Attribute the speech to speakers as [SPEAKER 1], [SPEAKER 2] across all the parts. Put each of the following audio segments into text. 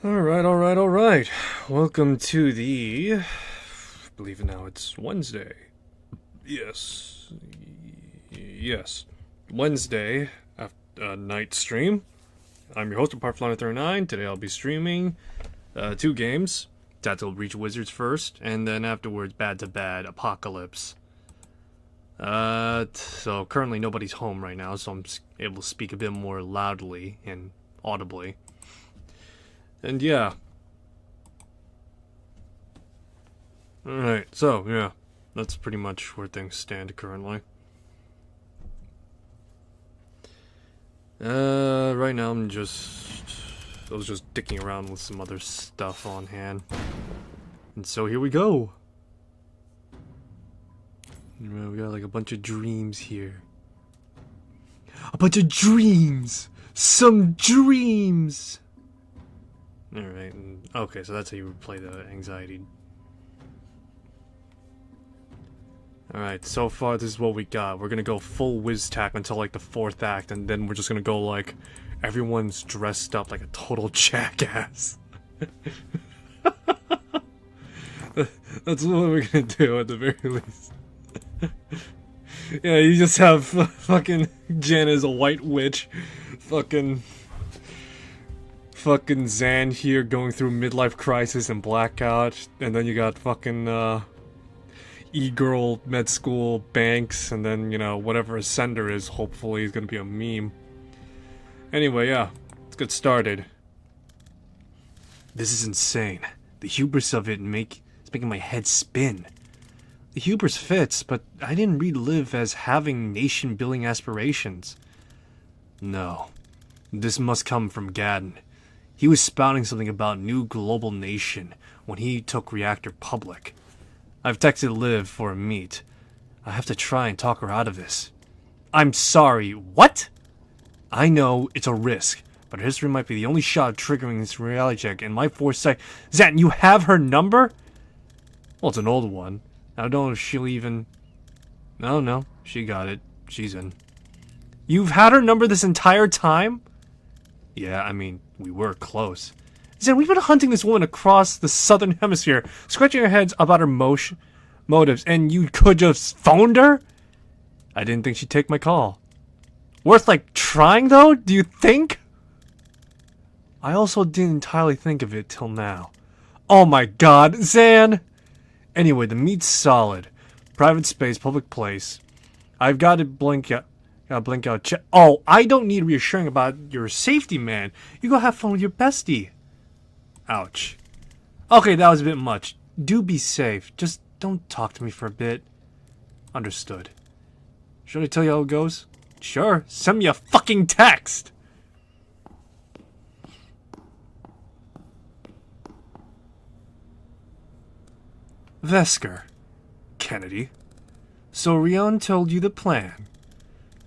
[SPEAKER 1] Alright. Welcome to the... I believe now it's Wednesday. Yes. Wednesday, night stream. I'm your host, Apart39. Today I'll be streaming two games. Tactical Breach Wizards first, and then afterwards Bad to Bad Apocalypse. So currently nobody's home right now, so I'm able to speak a bit more loudly and audibly. And yeah. Alright, so yeah. That's pretty much where things stand currently. Right now I was just dicking around with some other stuff on hand. And so here we go. We got like a bunch of dreams here. A bunch of dreams! Some dreams! Alright, okay, so that's how you would play the anxiety. Alright, so far this is what we got. We're gonna go full whiz tack until like the fourth act, and then we're just gonna go like, everyone's dressed up like a total jackass. That's what we're gonna do at the very least. Yeah, you just have fucking Jen as a white witch, fucking Zan here going through midlife crisis and blackout, and then you got fucking e-girl med school Banks, and then, you know, whatever Ascender is, hopefully is gonna be a meme. Anyway, yeah, let's get started. This is insane. The hubris of it is making my head spin. The hubris fits, but I didn't relive as having nation-building aspirations. No. This must come from Gadden. He was spouting something about new global nation when he took Reactor public. I've texted Liv for a meet. I have to try and talk her out of this. I'm sorry, what? I know it's a risk, but history might be the only shot of triggering this reality check, and my foresight... Zan, you have her number? Well, it's an old one. I don't know if she'll even... No, she got it. She's in. You've had her number this entire time? Yeah, I mean, we were close. Zan, we've been hunting this woman across the southern hemisphere, scratching our heads about her motives, and you could just phoned her? I didn't think she'd take my call. Worth, like, trying, though? Do you think? I also didn't entirely think of it till now. Oh my god, Zan! Anyway, the meat's solid. Private space, public place. I've got to blink out. Check. Oh, I don't need reassuring about your safety, man. You go have fun with your bestie. Ouch. Okay, that was a bit much. Do be safe. Just don't talk to me for a bit. Understood. Should I tell you how it goes? Sure. Send me a fucking text! Vesker. Kennedy. So Rion told you the plan.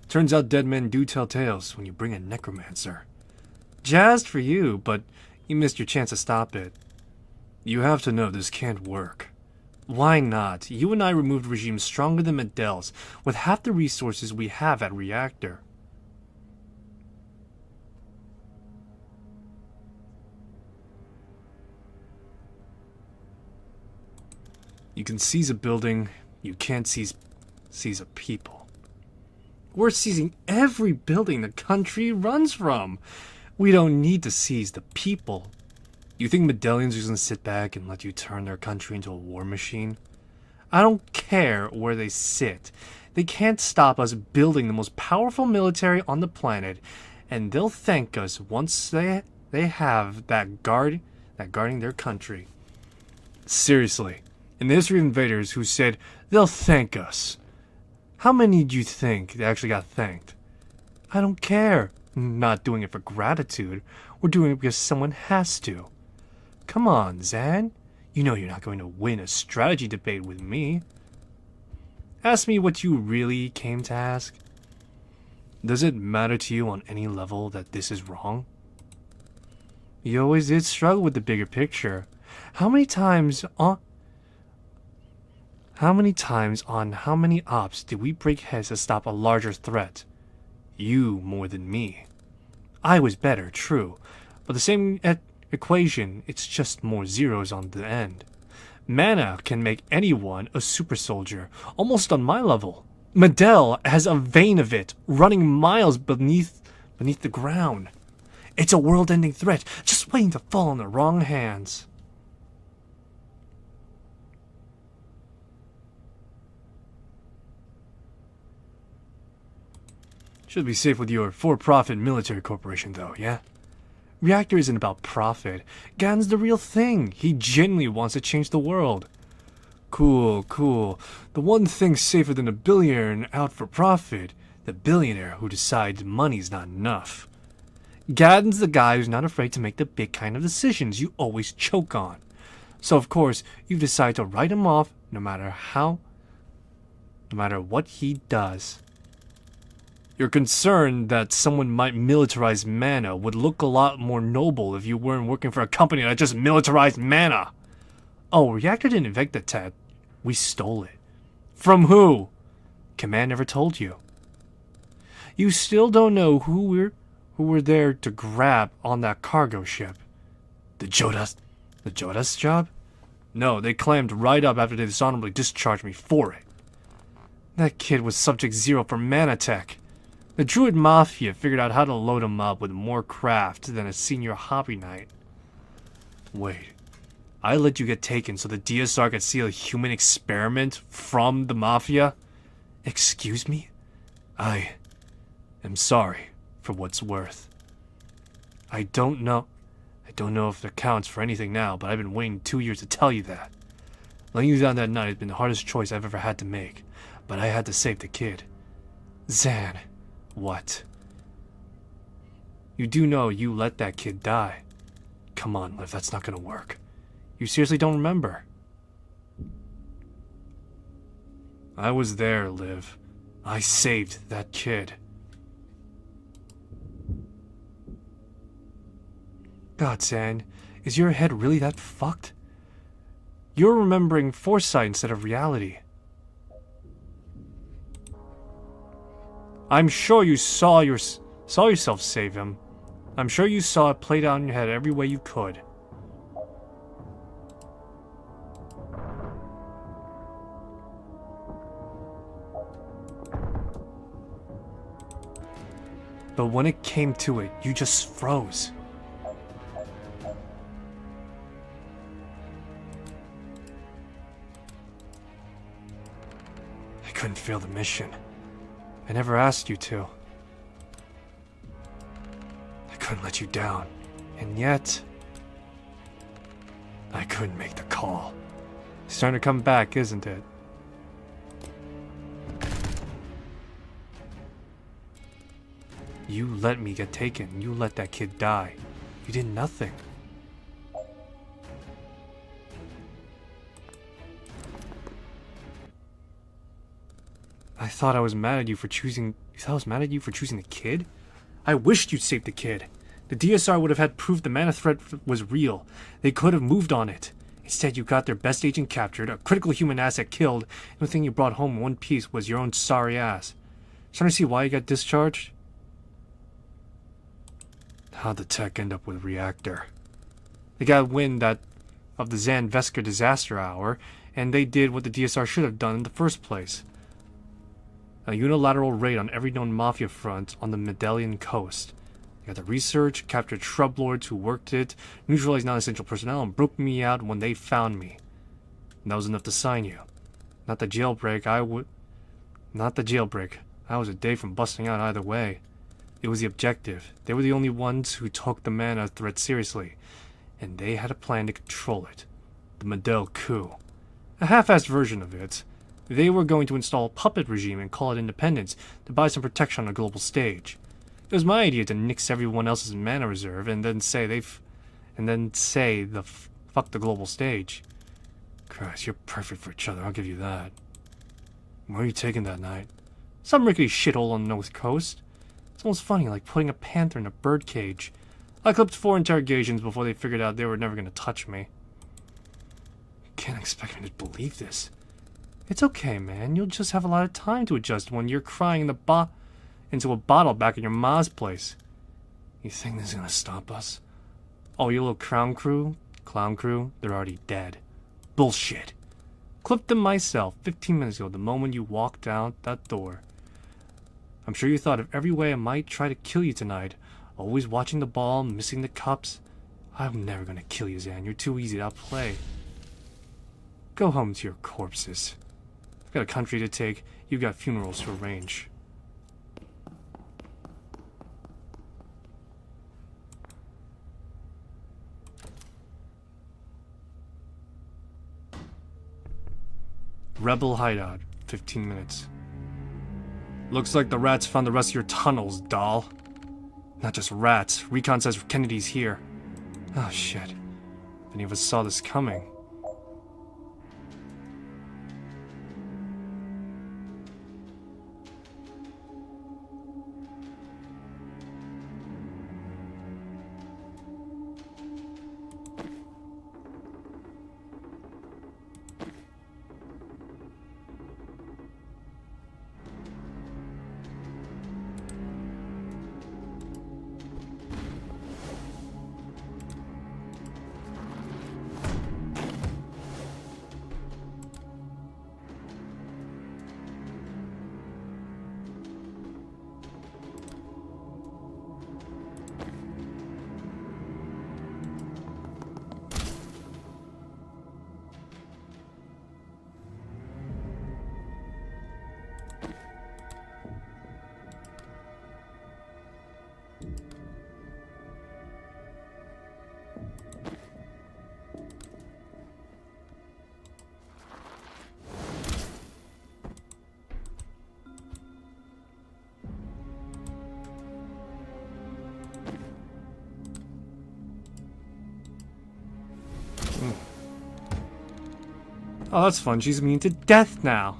[SPEAKER 1] Turns out dead men do tell tales when you bring a necromancer. Jazzed for you, but you missed your chance to stop it. You have to know this can't work. Why not? You and I removed regimes stronger than Medel's, with half the resources we have at Reactor. You can seize a building, you can't seize a people. We're seizing every building the country runs from. We don't need to seize the people. You think Medallions are going to sit back and let you turn their country into a war machine? I don't care where they sit. They can't stop us building the most powerful military on the planet, and they'll thank us once they have that guarding their country. Seriously, in the history of invaders who said they'll thank us, how many do you think they actually got thanked? I don't care. I'm not doing it for gratitude. We're doing it because someone has to. Come on, Zan. You know you're not going to win a strategy debate with me. Ask me what you really came to ask. Does it matter to you on any level that this is wrong? You always did struggle with the bigger picture. How many times on how many ops did we break heads to stop a larger threat? You more than me. I was better, true, but the same equation, it's just more zeros on the end. Mana can make anyone a super soldier, almost on my level. Medell has a vein of it running miles beneath the ground. It's a world-ending threat, just waiting to fall in the wrong hands. Should be safe with your for-profit military corporation, though, yeah? Reactor isn't about profit. Gan's the real thing. He genuinely wants to change the world. Cool, cool. The one thing safer than a billionaire and out for profit, the billionaire who decides money's not enough. Gadden's the guy who's not afraid to make the big kind of decisions you always choke on. So of course, you've decided to write him off no matter what he does. You're concerned that someone might militarize mana would look a lot more noble if you weren't working for a company that just militarized mana. Oh, Reactor didn't invent the tech. We stole it. From who? Command never told you. You still don't know who were there to grab on that cargo ship. The Jodas job? No, they clammed right up after they dishonorably discharged me for it. That kid was Subject Zero for mana tech. The Druid Mafia figured out how to load him up with more craft than a senior hobby knight. Wait, I let you get taken so the DSR could see a human experiment from the Mafia? Excuse me? I am sorry for what's worth. I don't know if that counts for anything now, but I've been waiting 2 years to tell you that. Laying you down that night has been the hardest choice I've ever had to make, but I had to save the kid. Zan. What? You do know you let that kid die. Come on, Liv, that's not gonna work. You seriously don't remember? I was there, Liv. I saved that kid. God, Zan, is your head really that fucked? You're remembering foresight instead of reality. I'm sure you saw yourself save him. I'm sure you saw it played out in your head every way you could. But when it came to it, you just froze. I couldn't fail the mission. I never asked you to. I couldn't let you down. And yet, I couldn't make the call. It's starting to come back, isn't it? You let me get taken. You let that kid die. You did nothing. I thought I was mad at you for choosing... You thought I was mad at you for choosing the kid? I wished you'd saved the kid. The DSR would have had proof the mana threat was real. They could have moved on it. Instead, you got their best agent captured, a critical human asset killed, and the thing you brought home in one piece was your own sorry ass. Trying to see why you got discharged? How'd the tech end up with Reactor? They got wind of the Zan Vesker disaster hour, and they did what the DSR should have done in the first place. A unilateral raid on every known mafia front on the Medallion coast. They got the research, captured shrub lords who worked it, neutralized non-essential personnel, and broke me out when they found me. And that was enough to sign you. Not the jailbreak, I was a day from busting out either way. It was the objective. They were the only ones who took the mana threat seriously, and they had a plan to control it. The Medell coup. A half-assed version of it. They were going to install a puppet regime and call it independence to buy some protection on a global stage. It was my idea to nix everyone else's mana reserve and then say fuck the global stage. Christ, you're perfect for each other, I'll give you that. Where are you taking that night? Some rickety shithole on the north coast. It's almost funny, like putting a panther in a birdcage. I clipped 4 interrogations before they figured out they were never going to touch me. You can't expect me to believe this. It's okay, man. You'll just have a lot of time to adjust when you're crying into a bottle back at your ma's place. You think this is gonna stop us? Oh, your little clown crew, they're already dead. Bullshit. Clipped them myself 15 minutes ago, the moment you walked out that door. I'm sure you thought of every way I might try to kill you tonight. Always watching the ball, missing the cups. I'm never gonna kill you, Zan. You're too easy to outplay. Go home to your corpses. I've got a country to take. You've got funerals to arrange. Rebel hideout, 15 minutes. Looks like the rats found the rest of your tunnels, doll. Not just rats. Recon says Kennedy's here. Oh, shit. If any of us saw this coming. Oh, that's fun. She's mean to death now.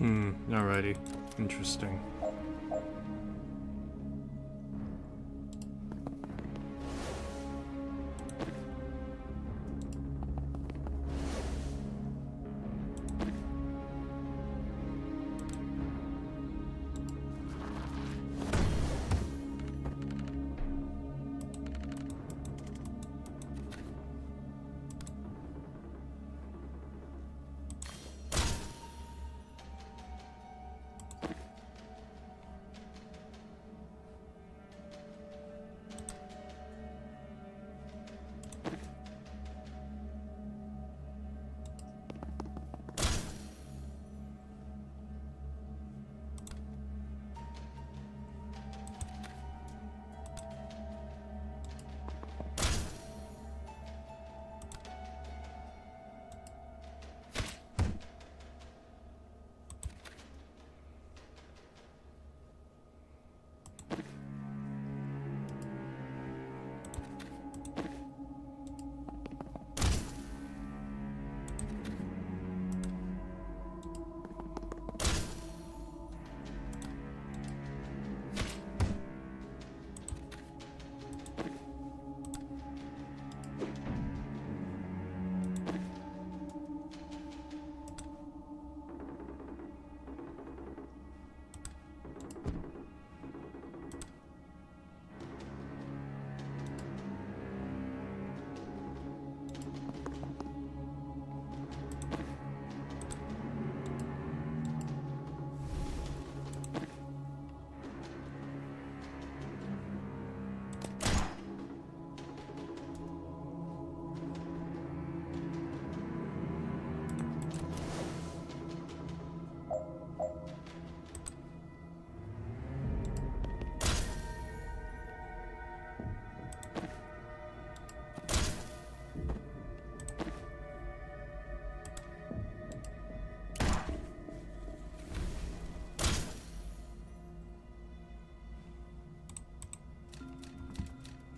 [SPEAKER 1] Alrighty. Interesting.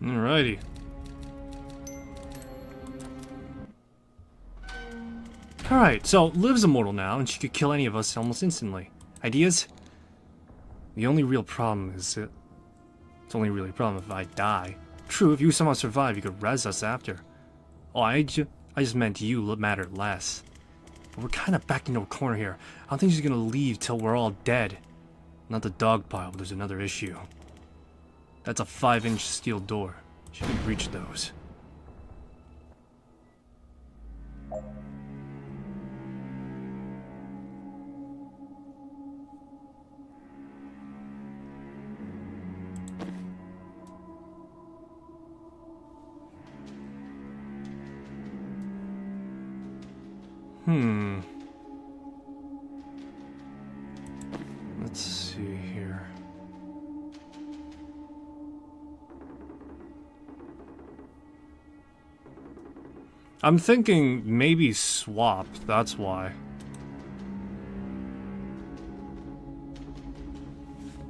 [SPEAKER 1] Alrighty. Alright, so Liv's immortal now, and she could kill any of us almost instantly. Ideas? The only real problem is it's only really a problem if I die. True, if you somehow survive, you could res us after. Oh, I just meant you matter less. But we're kind of backed into a corner here. I don't think she's gonna leave till we're all dead. Not the dog pile, but there's another issue. That's a 5-inch steel door. She can reach those. Let's see here. I'm thinking maybe swap, that's why.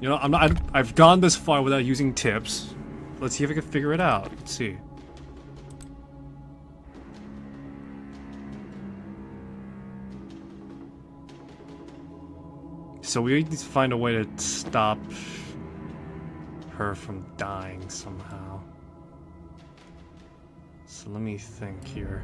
[SPEAKER 1] You know, I've gone this far without using tips. Let's see if I can figure it out. Let's see. So we need to find a way to stop her from dying somehow. So let me think here.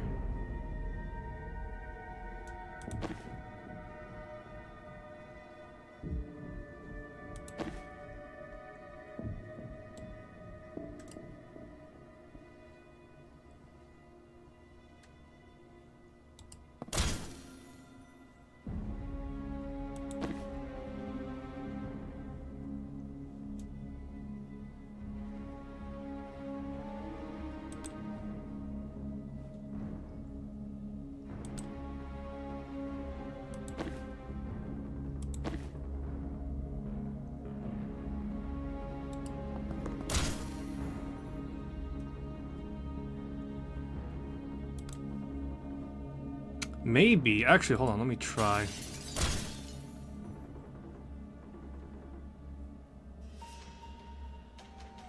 [SPEAKER 1] Maybe. Actually, hold on. Let me try.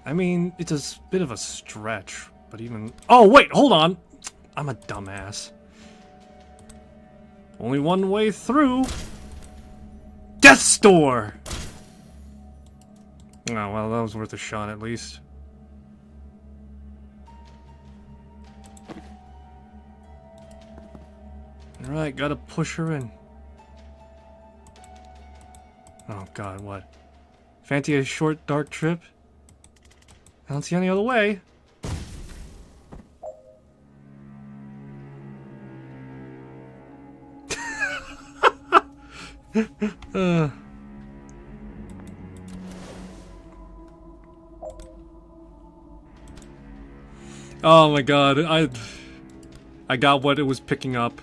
[SPEAKER 1] I mean, it's a bit of a stretch, but even... Oh, wait! Hold on! I'm a dumbass. Only one way through. death's door! Oh, well, that was worth a shot at least. Alright, gotta push her in. Oh god, what? Fancy a short, dark trip? I don't see any other way. Oh my god, I got what it was picking up.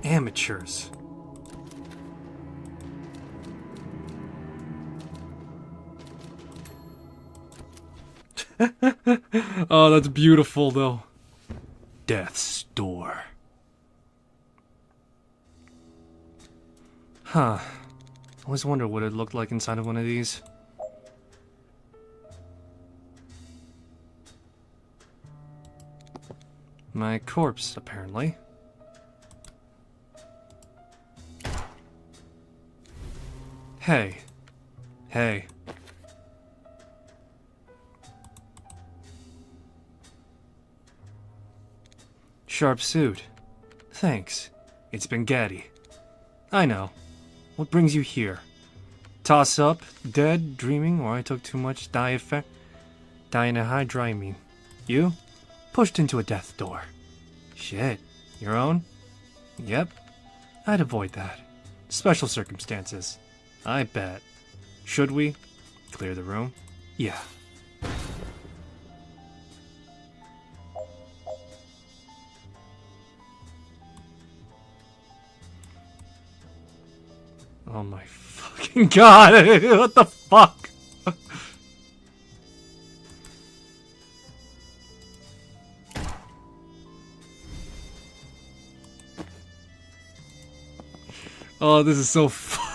[SPEAKER 1] Amateurs. Oh, that's beautiful, though. Death's door. Huh. I always wonder what it looked like inside of one of these. My corpse, apparently. Hey. Hey. Sharp suit. Thanks. It's been gaddy. I know. What brings you here? Toss up, dead, dreaming, or I took too much dihydramine. You? Pushed into a death door. Shit. Your own? Yep. I'd avoid that. Special circumstances. I bet. Should we? Clear the room? Yeah. Oh my fucking god! What the fuck? Oh, this is so funny.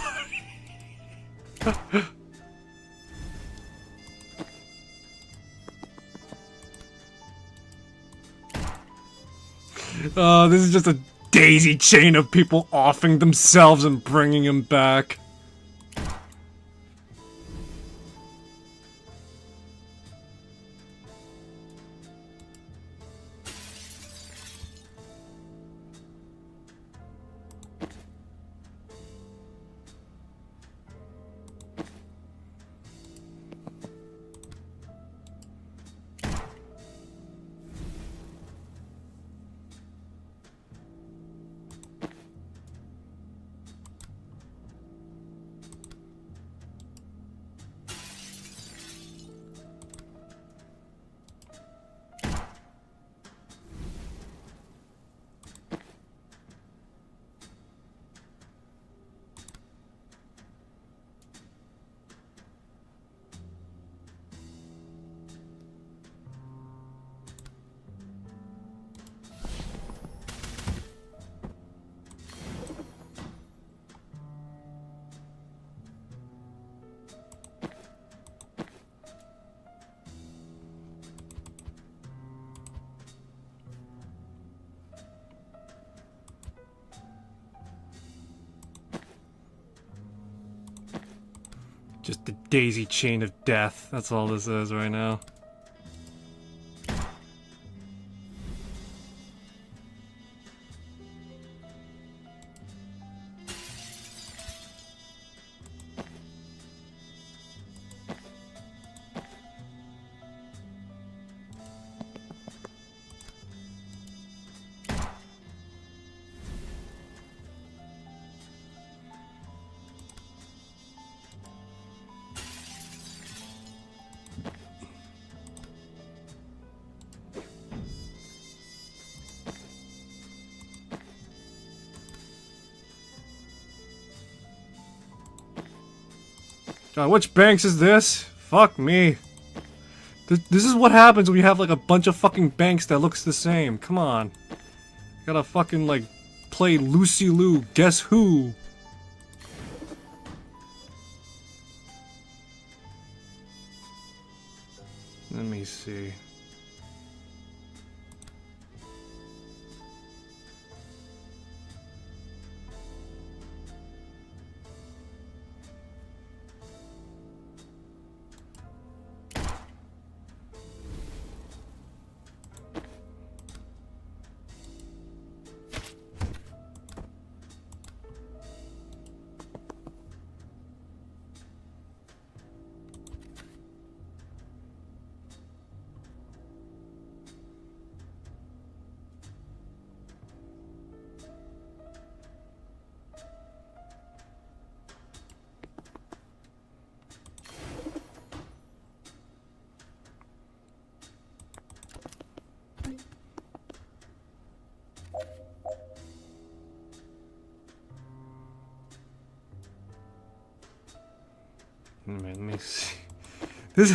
[SPEAKER 1] Oh, this is just a daisy chain of people offing themselves and bringing him back. Just the daisy chain of death. That's all this is right now. John, which banks is this? Fuck me. This is what happens when you have like a bunch of fucking banks that looks the same. Come on. Gotta fucking like play Lucy Lou, guess who? Let me see. Let me see. This.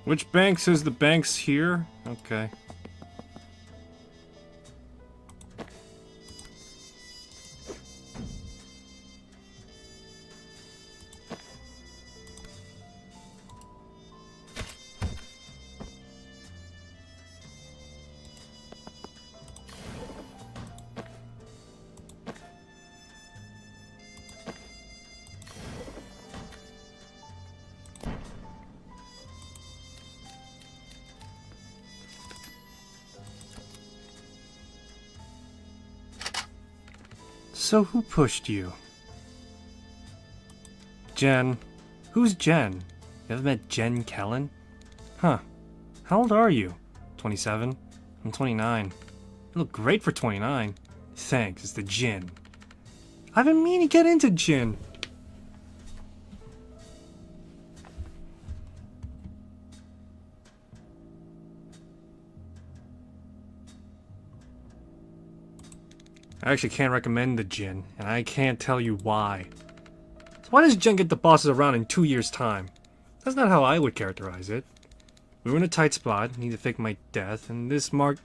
[SPEAKER 1] Which bank says the bank's here? Okay. So who pushed you? Jen. Who's Jen? You ever met Jen Kellen? Huh. How old are you? 27? I'm 29. You look great for 29. Thanks, it's the gin. I've been meaning to get into gin. I actually can't recommend the gin, and I can't tell you why. So why does Jen get the bosses around in 2 years' time? That's not how I would characterize it. We were in a tight spot, need to fake my death, and this mark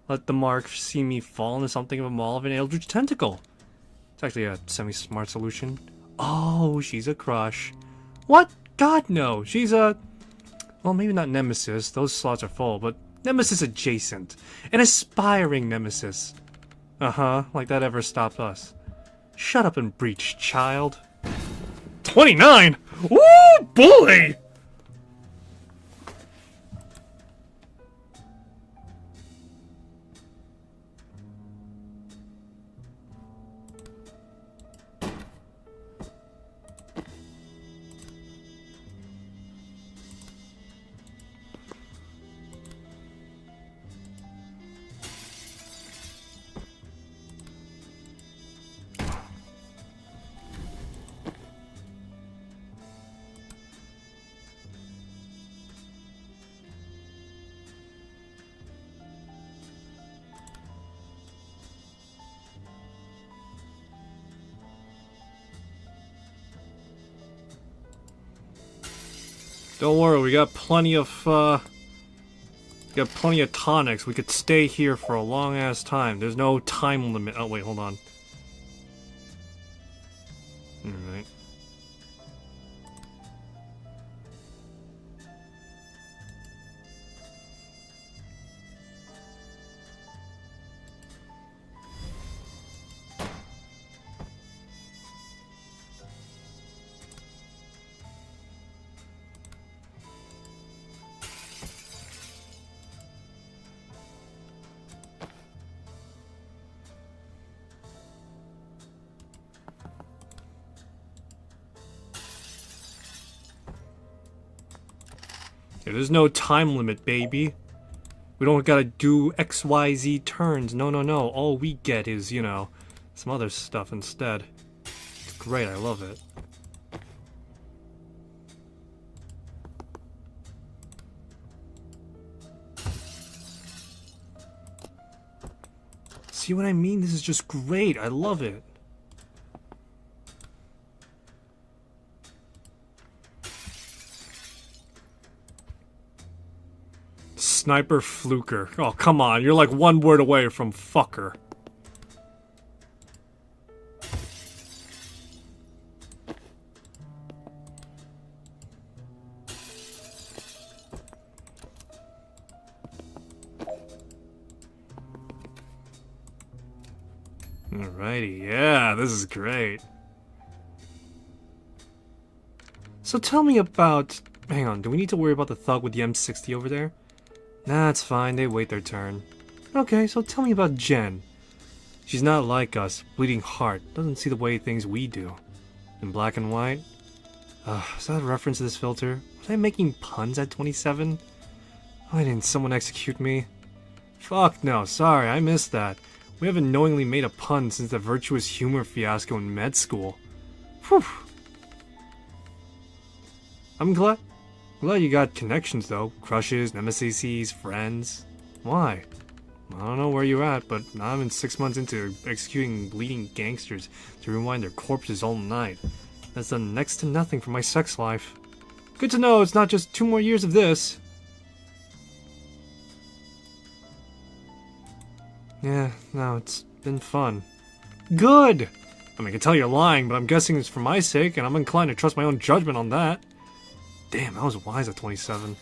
[SPEAKER 1] let the mark see me fall into something of a maw of an eldritch tentacle. It's actually a semi-smart solution. Oh, she's a crush. What? God, no. She's a... Well, maybe not Nemesis. Those slots are full, but Nemesis adjacent. An aspiring Nemesis. Uh-huh, like that ever stopped us. Shut up and breach, child. 29? Woo, bully! Don't worry, we got plenty of tonics. We could stay here for a long ass time. There's no time limit. Oh wait, hold on. Alright. There's no time limit, baby. We don't gotta do XYZ turns. No, no, no. All we get is, you know, some other stuff instead. It's great, I love it. See what I mean? This is just great. I love it. Sniper Fluker. Oh, come on. You're like one word away from fucker. Alrighty, yeah, this is great. So tell me about... Hang on, do we need to worry about the thug with the M60 over there? Nah, it's fine, they wait their turn. Okay, so tell me about Jen. She's not like us, bleeding heart, doesn't see the way things we do. In black and white? Is that a reference to this filter? Was I making puns at 27? Why didn't someone execute me? Fuck no, sorry, I missed that. We haven't knowingly made a pun since the virtuous humor fiasco in med school. Whew. I'm glad you got connections though. Crushes, nemesis, friends. Why? I don't know where you're at, but I'm in 6 months into executing bleeding gangsters to rewind their corpses all night. That's done next to nothing for my sex life. Good to know it's not just 2 more years of this. Yeah, no, it's been fun. Good! I mean, I can tell you're lying, but I'm guessing it's for my sake, and I'm inclined to trust my own judgment on that. Damn, I was wise at 27.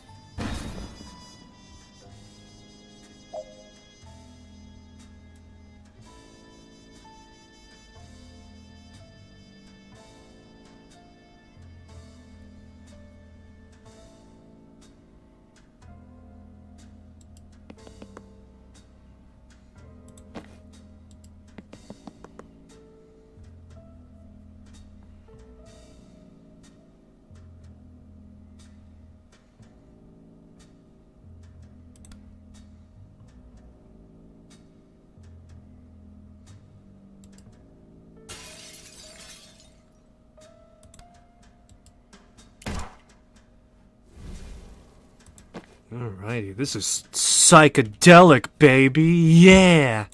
[SPEAKER 1] Alrighty, this is psychedelic, baby, yeah!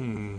[SPEAKER 1] Hmm.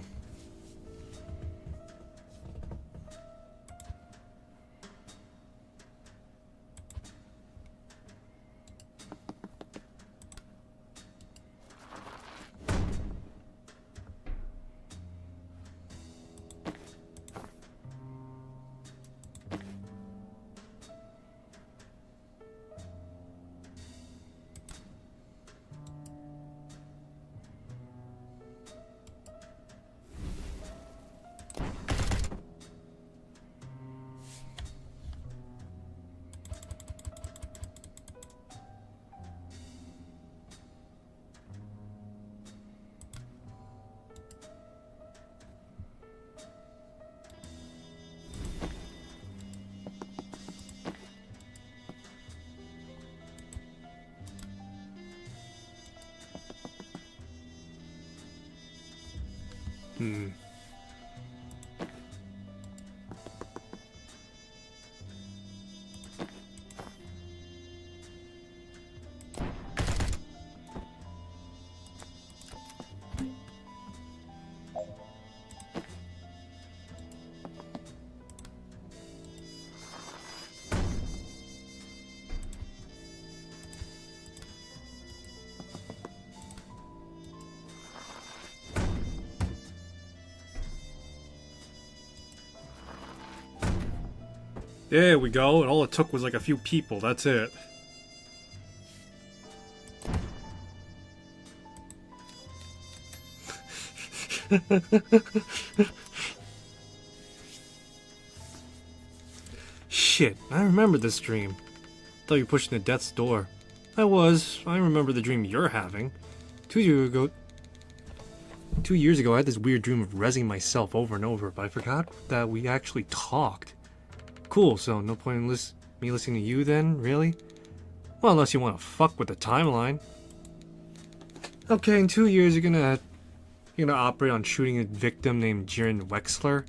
[SPEAKER 1] Hmm. There we go, and all it took was like a few people, that's it. Shit, I remember this dream. Thought you were pushing the death's door. I was. I remember the dream you're having. 2 years ago, I had this weird dream of rezzing myself over and over, but I forgot that we actually talked. Cool, so no point in me listening to you then, really? Well, unless you want to fuck with the timeline. Okay, in 2 years you're gonna operate on shooting a victim named Jiren Wexler,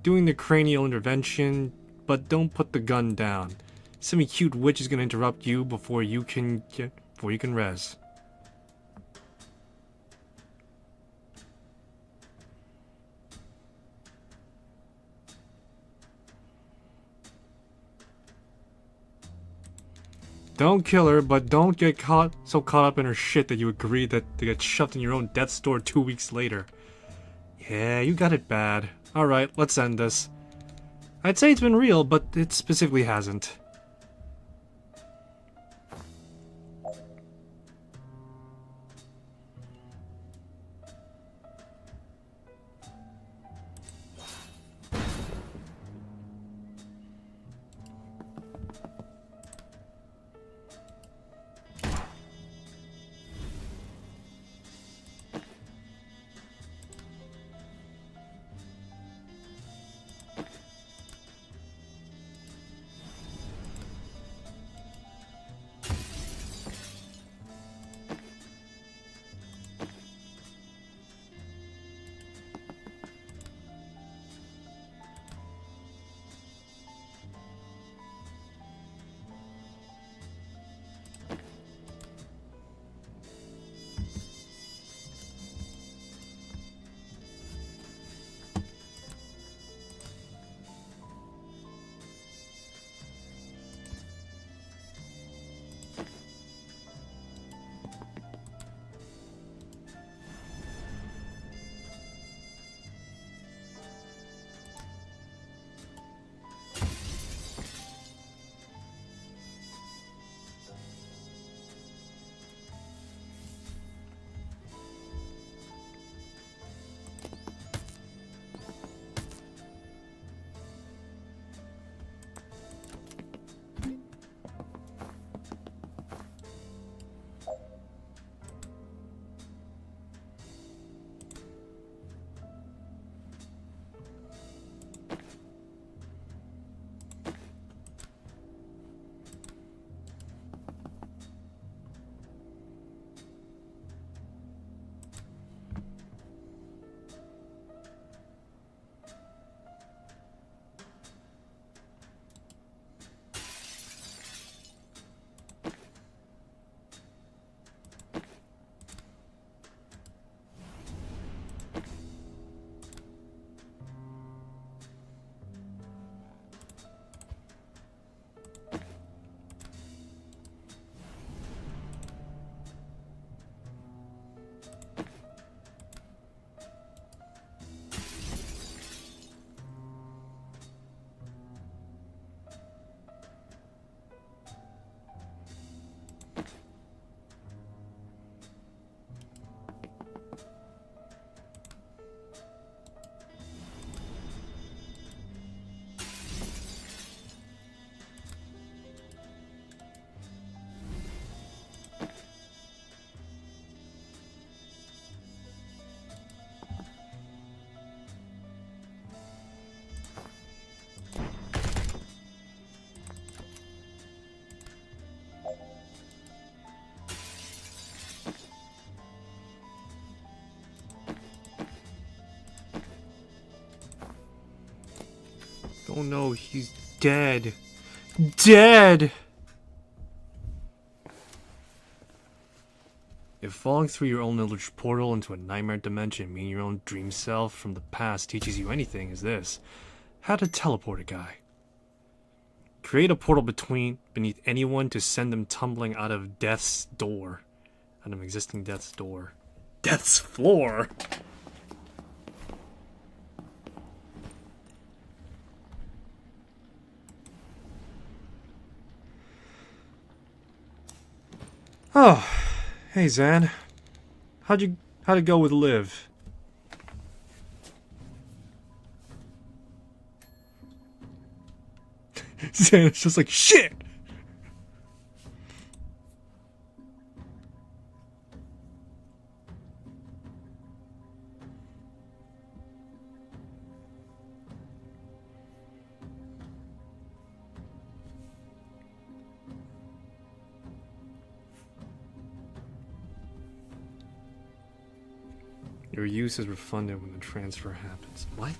[SPEAKER 1] doing the cranial intervention, but don't put the gun down. Some cute witch is gonna interrupt you before you can res. Don't kill her, but don't get so caught up in her shit that you agree that to get shoved in your own death's door 2 weeks later. Yeah, you got it bad. Alright, let's end this. I'd say it's been real, but it specifically hasn't. Oh no, he's dead. Dead! If falling through your own knowledge portal into a nightmare dimension, meaning your own dream self from the past, teaches you anything, is this: how to teleport a guy. Create a portal beneath anyone to send them tumbling out of death's door. Out of existing death's door. Death's floor! Oh, hey Zan. How'd it go with Liv? Zan's just like, shit! Your use is refunded when the transfer happens. What?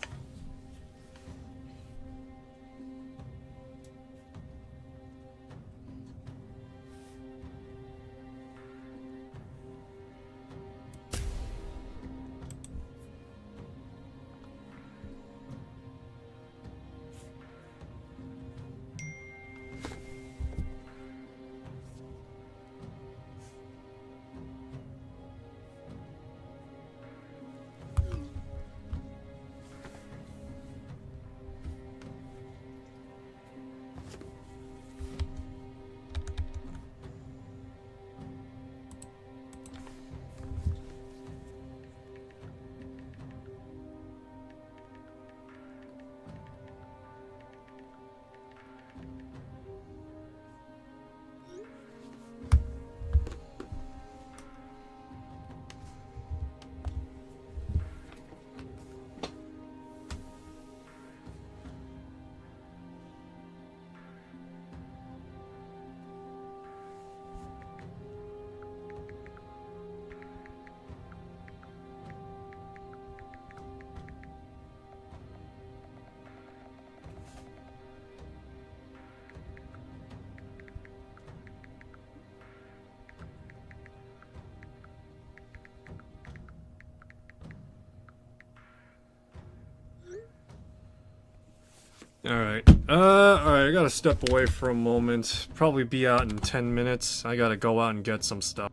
[SPEAKER 1] Alright, I gotta step away for a moment. Probably be out in 10 minutes. I gotta go out and get some stuff.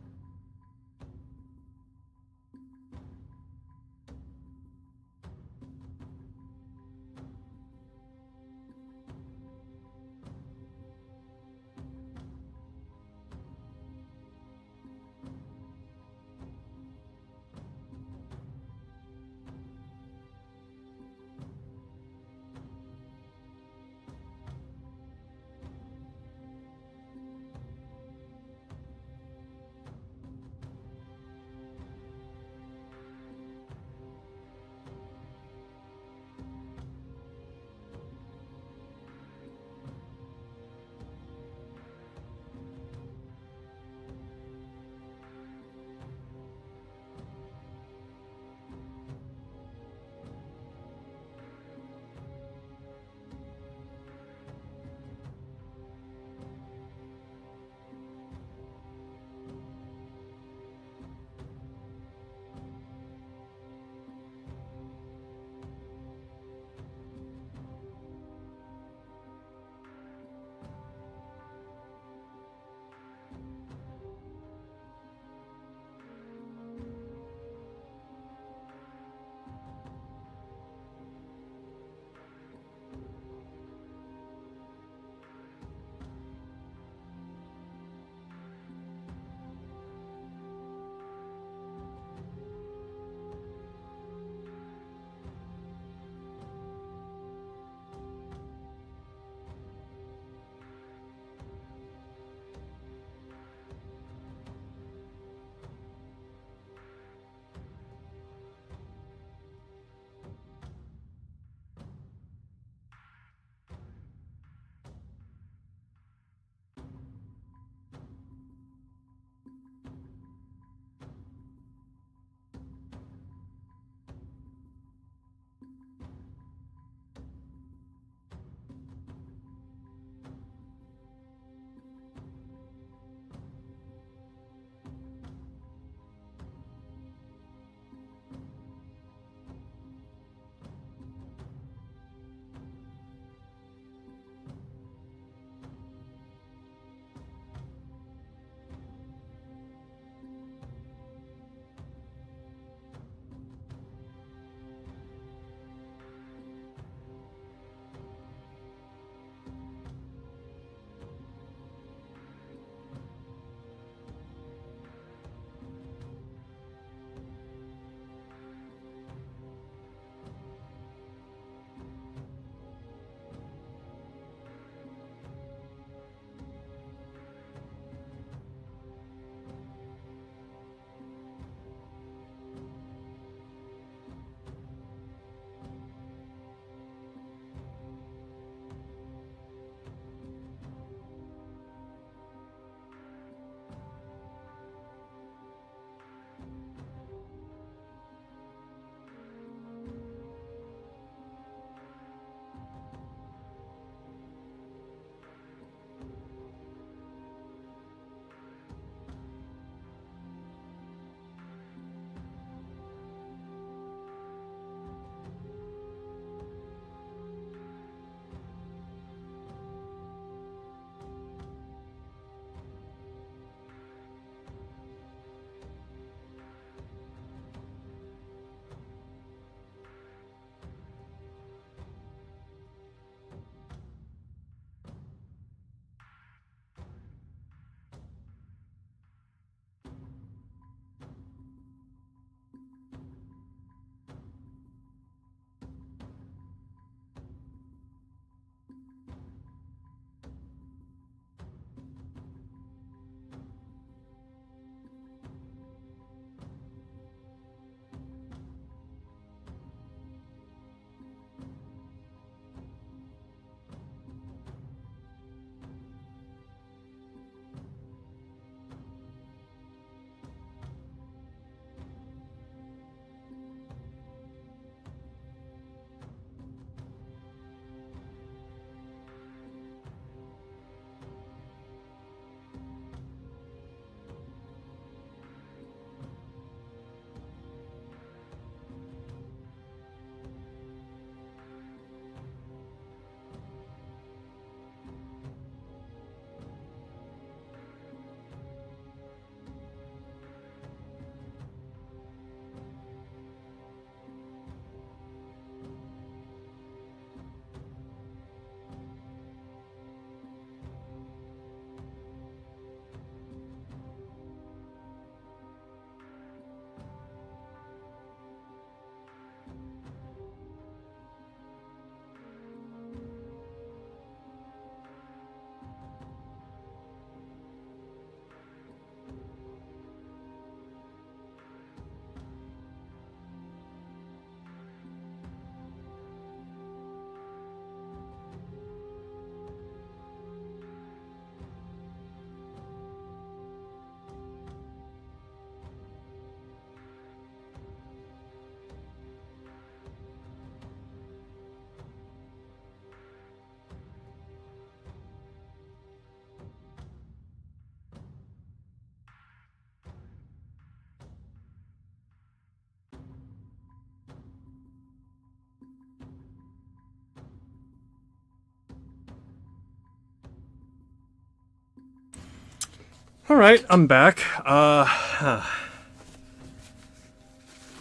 [SPEAKER 1] Alright, I'm back.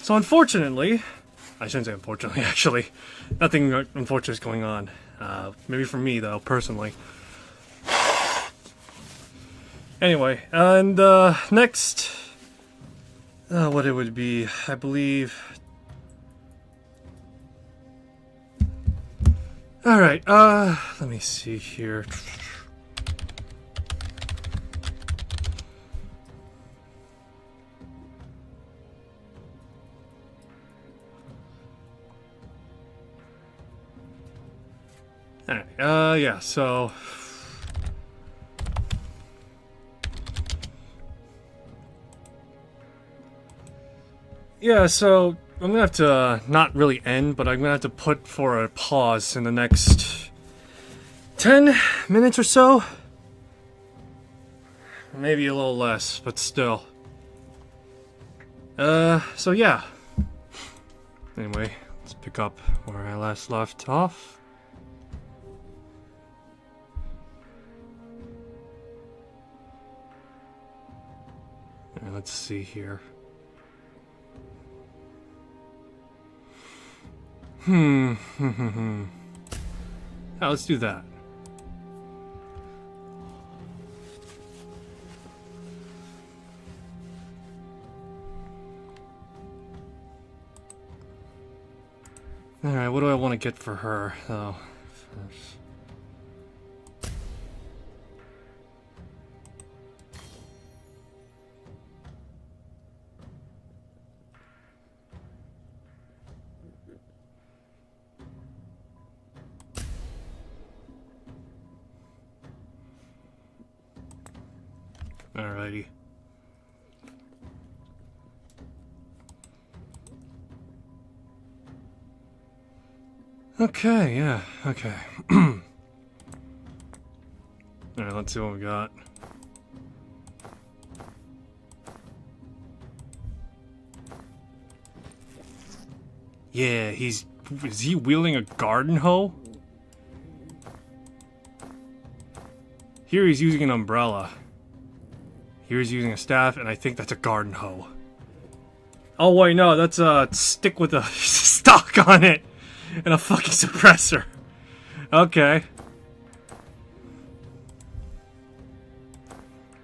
[SPEAKER 1] So unfortunately, I shouldn't say unfortunately, actually. Nothing unfortunate is going on. Maybe for me, though, personally. Anyway, and, next... what it would be, I believe... Alright, let me see here. Alright, yeah, so... Yeah, so I'm gonna have to not really end, but I'm gonna have to put for a pause in the next 10 minutes or so. Maybe a little less, but still. So yeah. Anyway, let's pick up where I last left off. Let's see here. Yeah, let's do that. Alright, what do I want to get for her, though? First. Alrighty. Okay, yeah, okay. Alright, let's see what we got. Yeah, is he wielding a garden hoe? Here he's using an umbrella. Here he's using a staff, and I think that's a garden hoe. Oh wait, no, that's a stick with a stock on it and a fucking suppressor. Okay.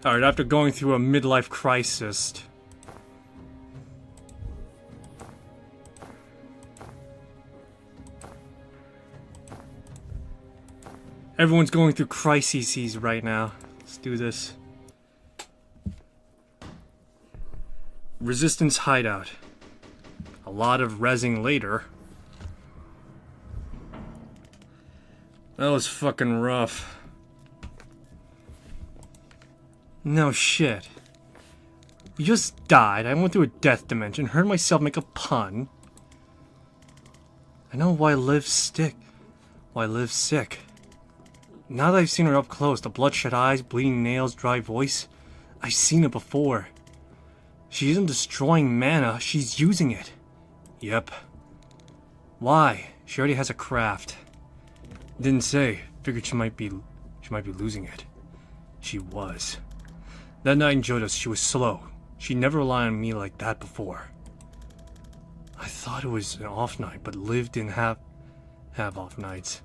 [SPEAKER 1] Alright, after going through a midlife crisis. Everyone's going through crises right now. Let's do this. Resistance hideout. A lot of rezzing later. That was fucking rough. No shit. You just died. I went through a death dimension, heard myself make a pun. I know why Liv's sick. Why Liv's sick. Now that I've seen her up close, the bloodshot eyes, bleeding nails, dry voice, I've seen it before. She isn't destroying mana, she's using it. Yep. Why? She already has a craft. Didn't say. Figured she might be losing it. She was. That night in Jodas, she was slow. She never relied on me like that before. I thought it was an off night, but Liv didn't have off nights.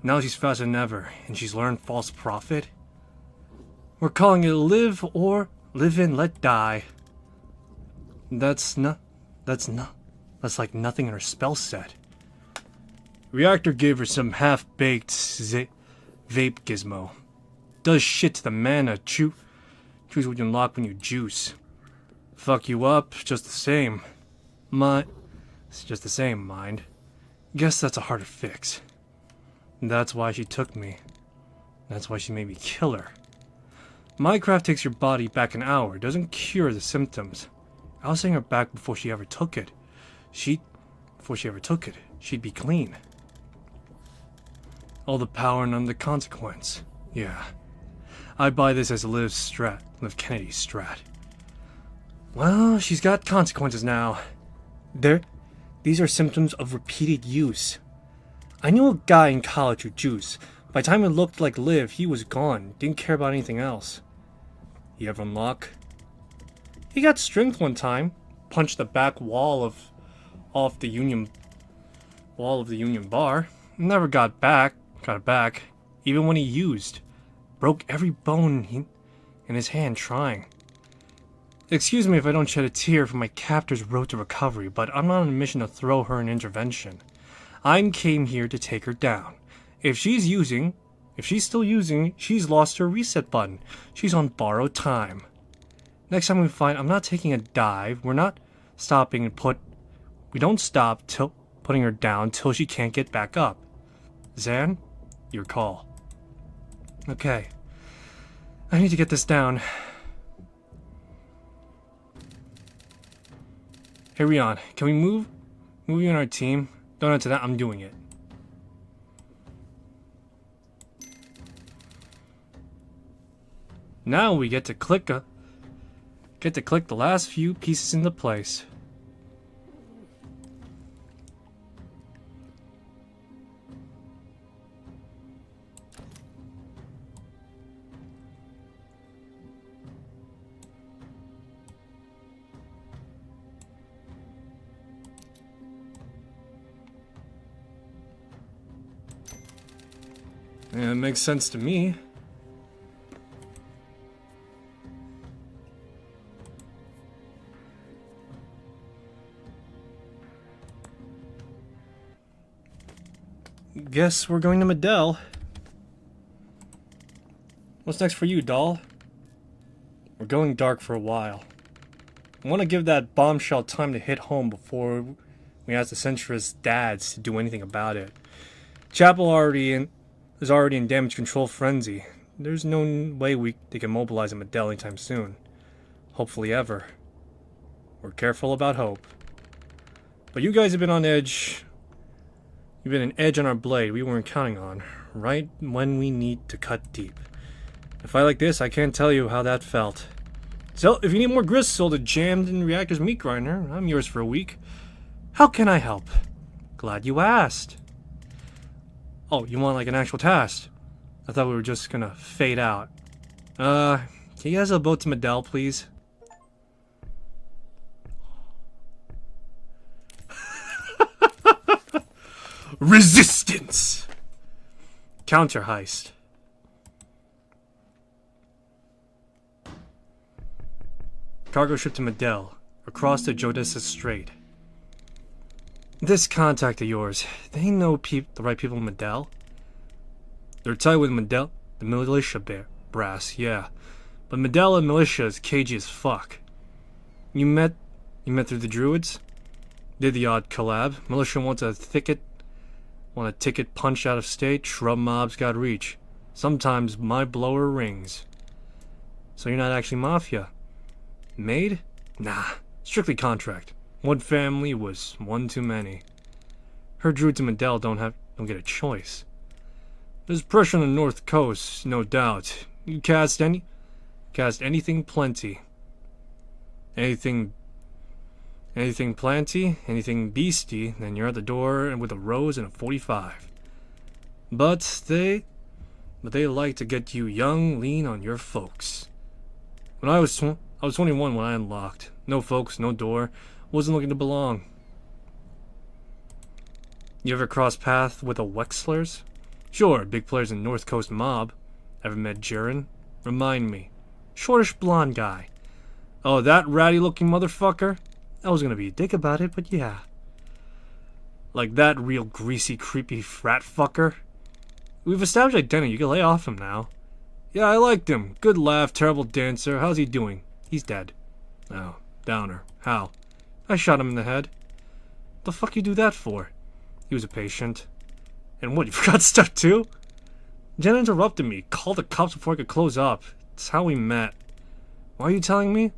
[SPEAKER 1] Now she's faster than ever, and she's learned false prophet. We're calling it live or live and let die. That's like nothing in her spell set. Reactor gave her some half-baked vape gizmo. Does shit to the mana, choose what you unlock when you juice. Fuck you up, just the same. It's just the same, mind. Guess that's a harder fix. That's why she took me. That's why she made me kill her. My craft takes your body back an hour, doesn't cure the symptoms. I was saying her back before she ever took it. She'd be clean. All the power and none of the consequence. Yeah. I buy this as Liv Kennedy's strat. Well, she's got consequences now. These are symptoms of repeated use. I knew a guy in college who juiced. By the time it looked like Liv, he was gone. Didn't care about anything else. You ever unlock? He got strength one time. Punched the back wall of the Union bar. Never got it back. Even when he used. Broke every bone in his hand trying. Excuse me if I don't shed a tear for my captor's road to recovery, but I'm not on a mission to throw her an intervention. I came here to take her down. If she's still using, she's lost her reset button. She's on borrowed time. Next time we fight, I'm not taking a dive. We're not stopping we don't stop till putting her down till she can't get back up. Zan, your call. Okay. I need to get this down. Hey Rion, can we move you on our team? Don't answer that, I'm doing it. Now we get to click the last few pieces into place. Yeah, it makes sense to me. Guess we're going to Medell. What's next for you, doll? We're going dark for a while. I want to give that bombshell time to hit home before we ask the centrist dads to do anything about it. Chapel is already in damage control frenzy. There's no way they can mobilize a Medell anytime soon. Hopefully ever. We're careful about hope. But you guys have been on edge. You've been an edge on our blade we weren't counting on. Right when we need to cut deep. A fight like this, I can't tell you how that felt. So, if you need more grist sold to jammed in Reactor's meat grinder, I'm yours for a week. How can I help? Glad you asked. Oh, you want like an actual task? I thought we were just gonna fade out. Can you guys have a boat to Medell, please? Resistance! Counter heist. Cargo ship to Medell, across the Jodessa Strait. This contact of yours, they know the right people in Medell? They're tied with Medell, the militia brass, yeah. But Medell and militia is cagey as fuck. You met through the druids? Did the odd collab. Militia wants a ticket punch out of state, shrub mobs got reach. Sometimes my blower rings. So you're not actually mafia? Maid? Nah, strictly contract. One family was one too many. Her druids in Medell don't get a choice. There's pressure on the north coast, no doubt. You cast anything plenty. Anything planty, anything beastie, then you're at the door and with a rose and a 45. But they like to get you young, lean on your folks. When I was 21 when I unlocked. No folks, no door. Wasn't looking to belong. You ever cross paths with the Wexlers? Sure, big players in North Coast mob. Ever met Jiren? Remind me. Shortish blonde guy. Oh, that ratty looking motherfucker? I was gonna be a dick about it, but yeah. Like that real greasy, creepy frat fucker? We've established identity, you can lay off him now. Yeah, I liked him. Good laugh, terrible dancer. How's he doing? He's dead. Oh, downer. How? I shot him in the head. The fuck you do that for? He was a patient. And what, you forgot stuff too? Jen interrupted me. Called the cops before I could close up. It's how we met. Why are you telling me?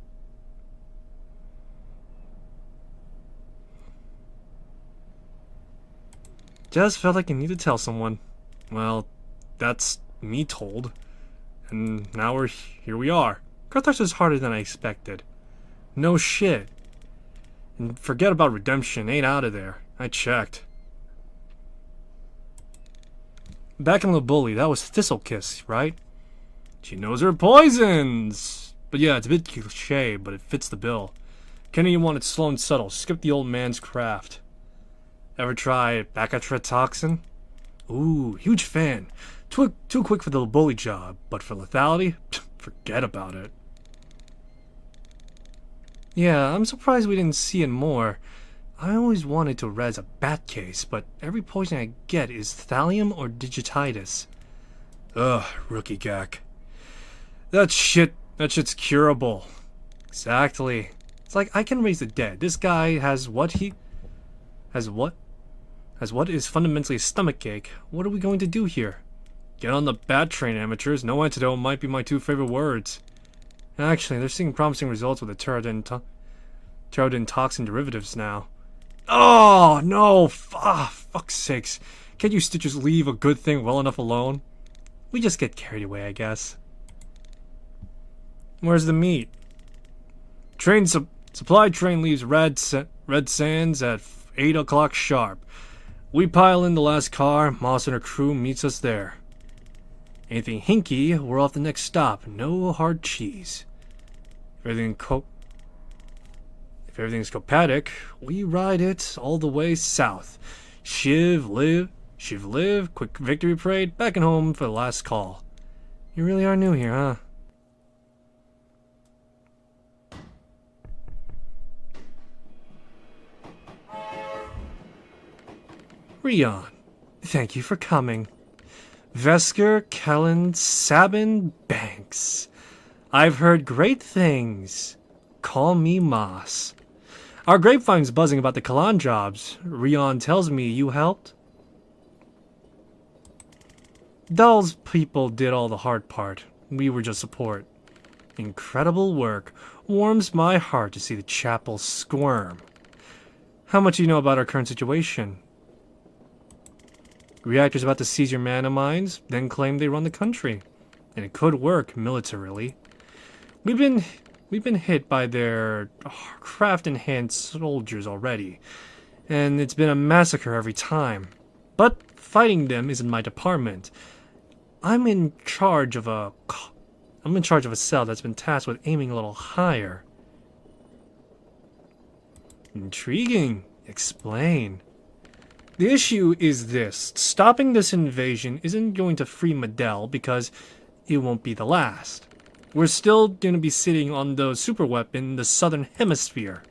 [SPEAKER 1] Just felt like I need to tell someone. Well, that's me told. And now here we are. Carthage is harder than I expected. No shit. And forget about redemption, ain't out of there. I checked. Back in the bully, that was Thistlekiss, right? She knows her poisons. But yeah, it's a bit cliche, but it fits the bill. Kennedy wanted slow and subtle, skip the old man's craft. Ever try bacatratoxin? Ooh, huge fan. Too quick for the bully job, but for lethality? Forget about it. Yeah, I'm surprised we didn't see it more. I always wanted to res a bat case, but every poison I get is thallium or digititis. Ugh, rookie gack. That shit's curable. Exactly. It's like I can raise the dead. This guy has what is fundamentally a stomachache. What are we going to do here? Get on the bat train, amateurs. No antidote might be my two favorite words. Actually, they're seeing promising results with the pterodin toxin derivatives now. Oh, no! Fuck's sakes. Can't you just leave a good thing well enough alone? We just get carried away, I guess. Where's the meat? Supply train leaves Red Sands at 8 o'clock sharp. We pile in the last car. Moss and her crew meets us there. Anything hinky, we're off the next stop. No hard cheese. If everything's copatic, we ride it all the way south. Shiv live, quick victory parade, back and home for the last call. You really are new here, huh? Rion, thank you for coming. Vesker, Kellen, Sabin, Banks. I've heard great things. Call me Moss. Our grapevine's buzzing about the Kalan jobs. Rion tells me you helped. Dahl's people did all the hard part. We were just support. Incredible work. Warms my heart to see the chapel squirm. How much do you know about our current situation? Reactor's about to seize your mana mines, then claim they run the country. And it could work militarily. We've been hit by their craft-enhanced soldiers already, and it's been a massacre every time. But fighting them isn't my department. I'm in charge of a cell that's been tasked with aiming a little higher. Intriguing. Explain. The issue is this. Stopping this invasion isn't going to free Medell because it won't be the last. We're still going to be sitting on the superweapon in the southern hemisphere.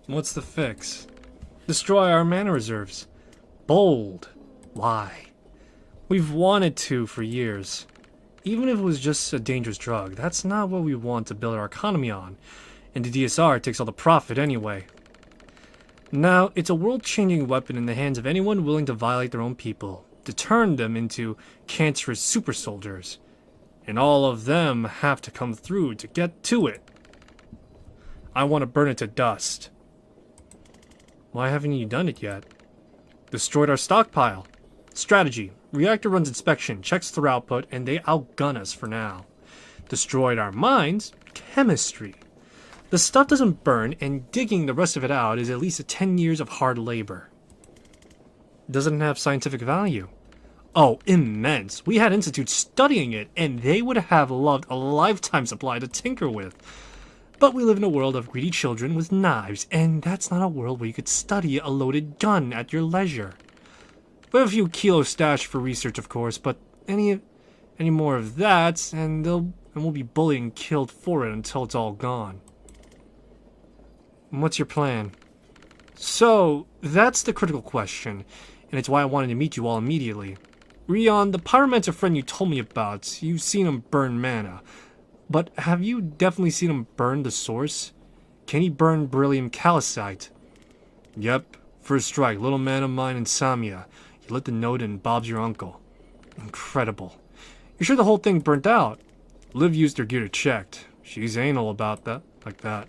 [SPEAKER 1] What's the fix? Destroy our mana reserves. Bold. Why? We've wanted to for years. Even if it was just a dangerous drug, that's not what we want to build our economy on. And the DSR takes all the profit anyway. Now, it's a world-changing weapon in the hands of anyone willing to violate their own people, to turn them into cancerous super soldiers. And all of them have to come through to get to it. I want to burn it to dust. Why haven't you done it yet? Destroyed our stockpile. Strategy. Reactor runs inspection, checks their output, and they outgun us for now. Destroyed our mines. Chemistry. The stuff doesn't burn, and digging the rest of it out is at least 10 years of hard labor. Doesn't have scientific value. Oh, immense. We had institutes studying it, and they would have loved a lifetime supply to tinker with. But we live in a world of greedy children with knives, and that's not a world where you could study a loaded gun at your leisure. We have a few kilos stashed for research, of course, but any more of that, and we'll be bullied and killed for it until it's all gone. What's your plan? So, that's the critical question, and it's why I wanted to meet you all immediately. Rion, the pyromancer friend you told me about, you've seen him burn mana. But have you definitely seen him burn the source? Can he burn beryllium calcite? Yep. First strike, little man of mine, insomnia. He lit the node and Bob's your uncle. Incredible. You're sure the whole thing burnt out? Liv used her gear to check. She's anal about that, like that.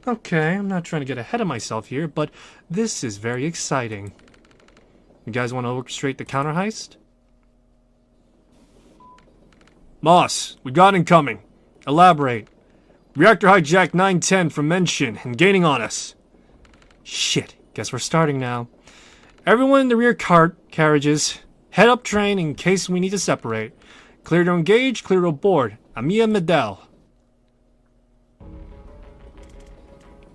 [SPEAKER 1] Okay, I'm not trying to get ahead of myself here, but this is very exciting. You guys want to orchestrate the counter heist? Moss, we got incoming. Elaborate. Reactor hijack 910 from Mention and gaining on us. Shit, guess we're starting now. Everyone in the rear carriages, head up train in case we need to separate. Clear to engage, clear to board. Amia Medel.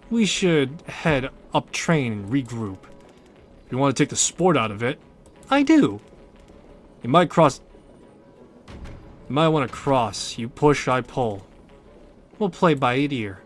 [SPEAKER 1] We should head up train and regroup. If you want to take the sport out of it, I do. You might want to cross. You push, I pull. We'll play by ear.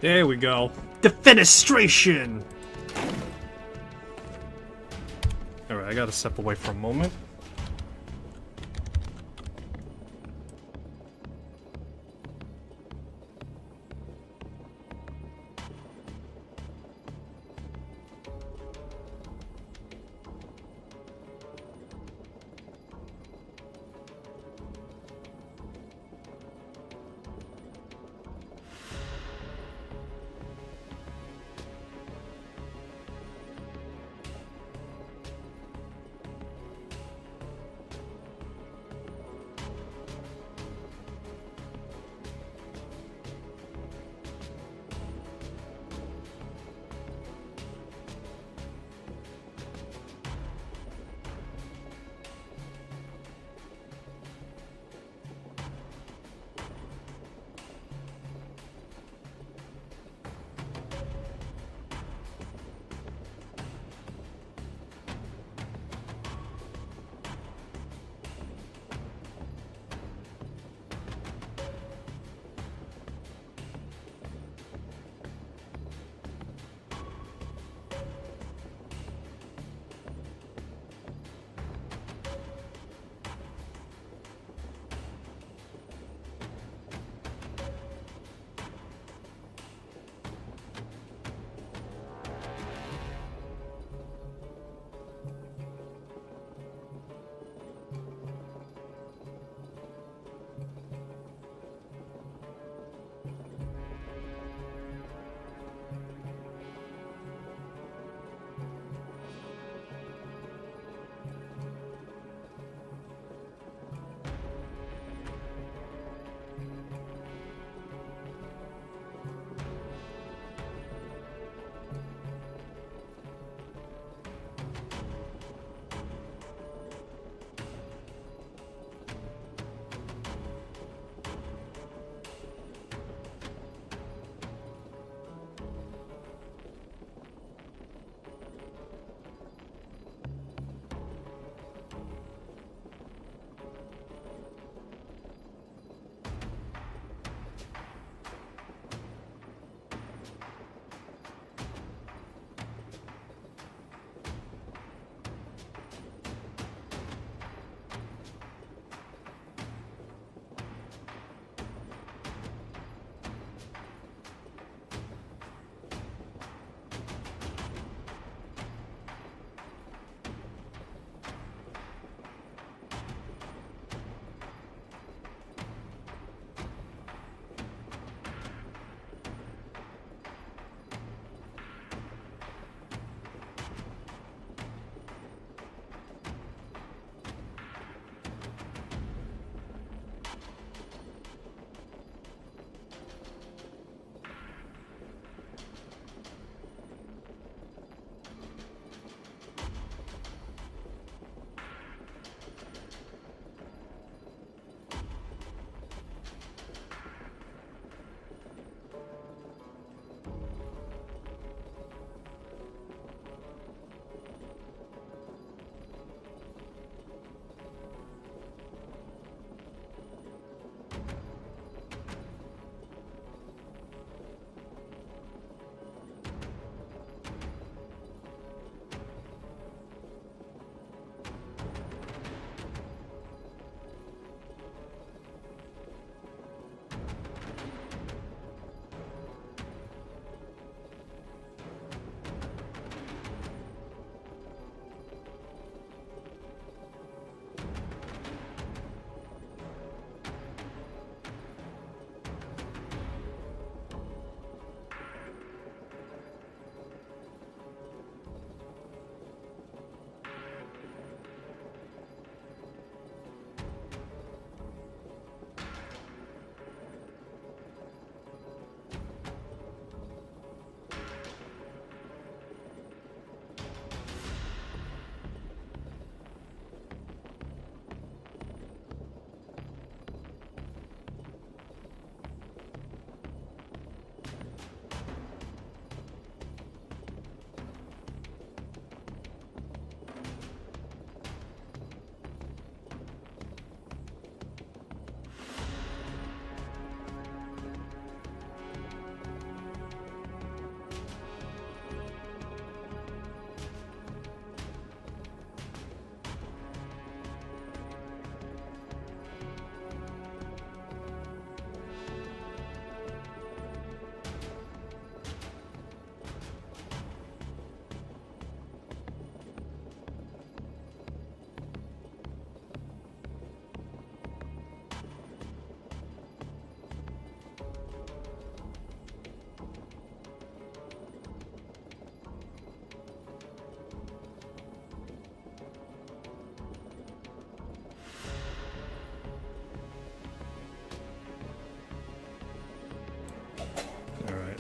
[SPEAKER 1] There we go. Defenestration! Alright, I gotta step away for a moment.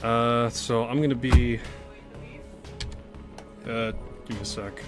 [SPEAKER 1] So I'm gonna be... give me a sec.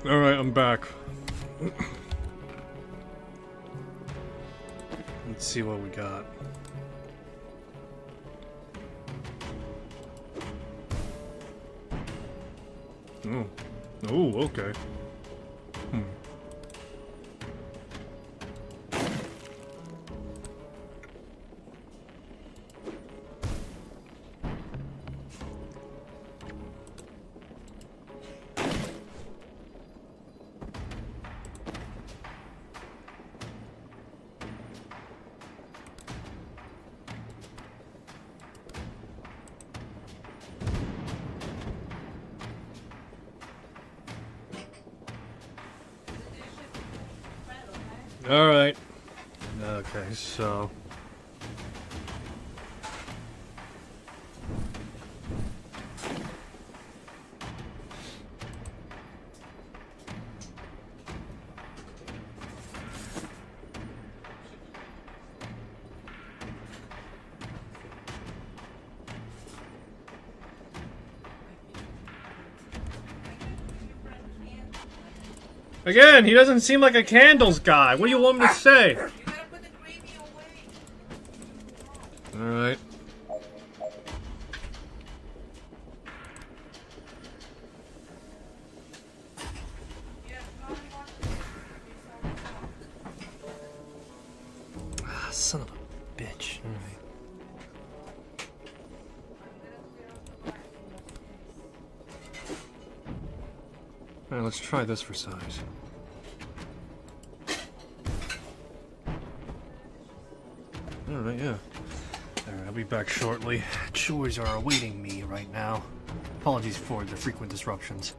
[SPEAKER 1] Alright, I'm back. Let's see what we got. Oh. Oh, okay. Alright. Okay, so... Again, he doesn't seem like a candles guy. What do you want me to say? Alright. Ah, son of a bitch. Alright. Alright, let's try this for size. Alright, yeah. Alright, I'll be back shortly. Chores are awaiting me right now. Apologies for the frequent disruptions.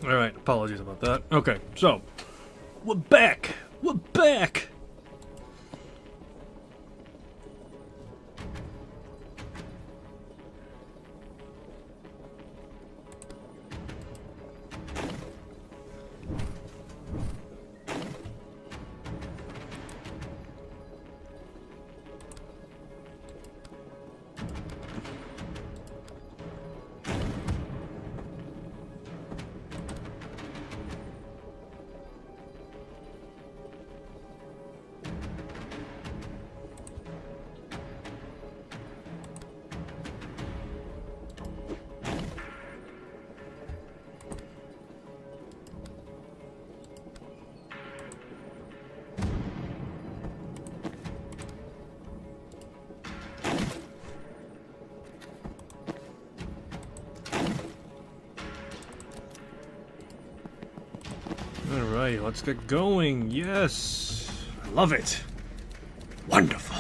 [SPEAKER 1] Alright, apologies about that. Okay, so, we're back! We're back! Alright, let's get going. Yes! I love it! Wonderful!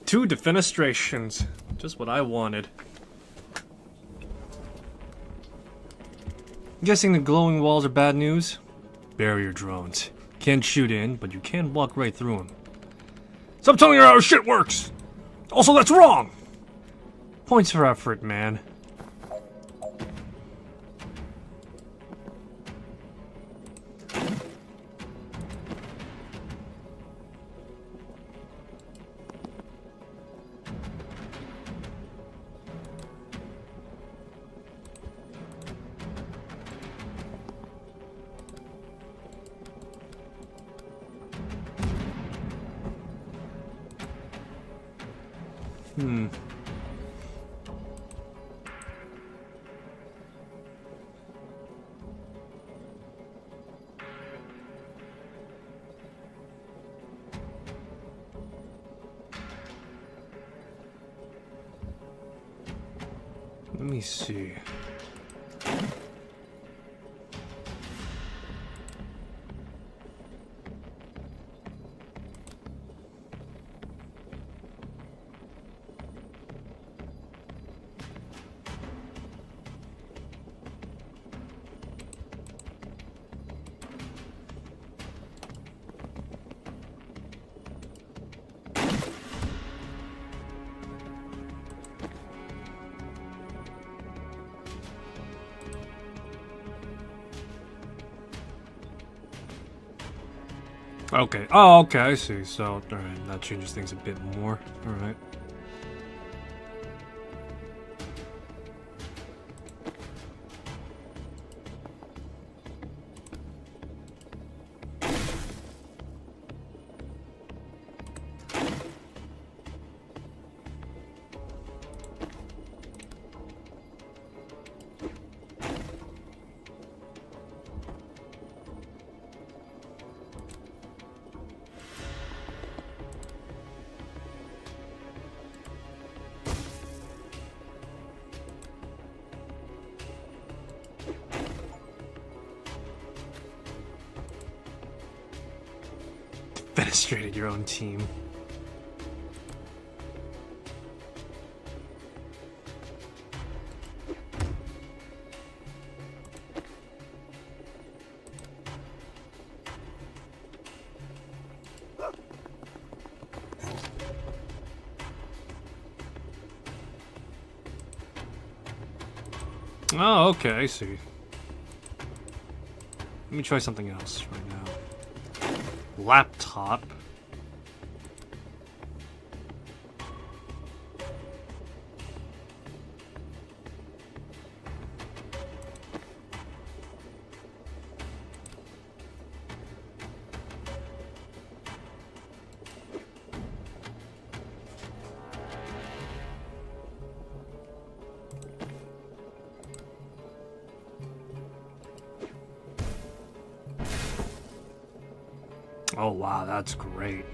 [SPEAKER 1] 2 defenestrations. Just what I wanted. Guessing the glowing walls are bad news? Barrier drones. Can't shoot in, but you can walk right through them. Stop telling her how shit works! Also, that's wrong! Points for effort, man. Let me see. Okay. Oh, okay, I see. So, alright, that changes things a bit more. Alright. Fenestrated your own team. Oh, okay, I see. Let me try something else right now. Laptop. Oh wow, that's great.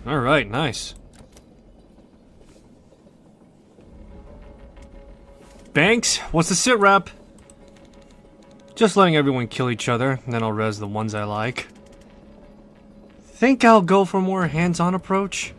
[SPEAKER 1] Alright, nice. Banks, what's the sit rep? Just letting everyone kill each other, and then I'll res the ones I like. Think I'll go for a more hands-on approach?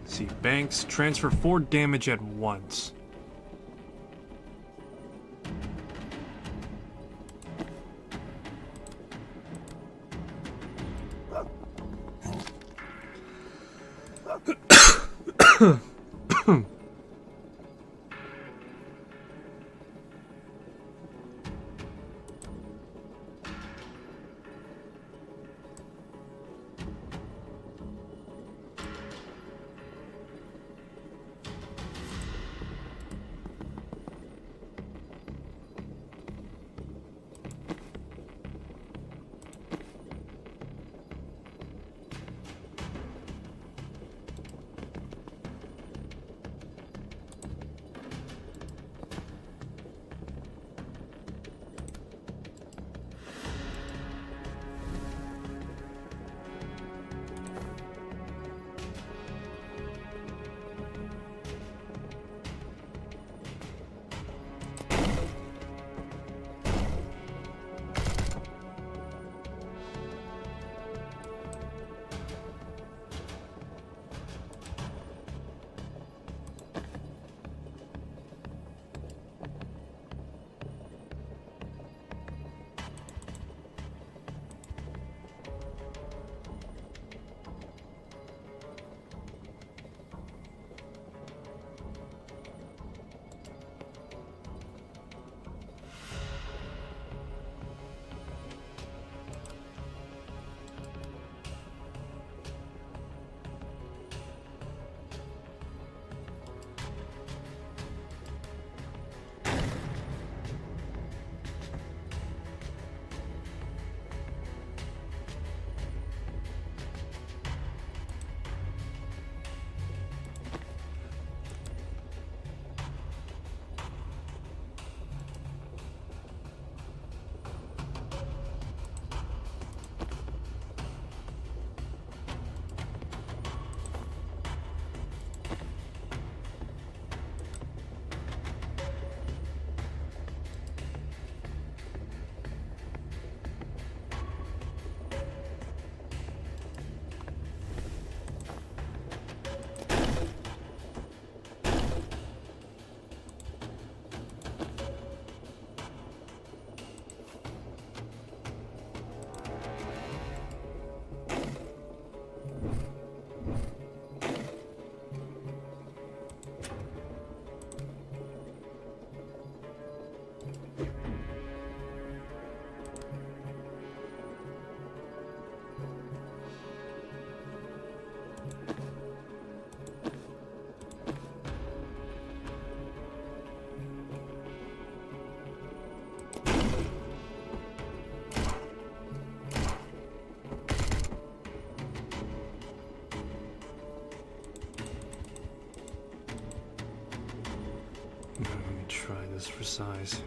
[SPEAKER 1] See, Banks, transfer 4 damage at once. Let me try this for size.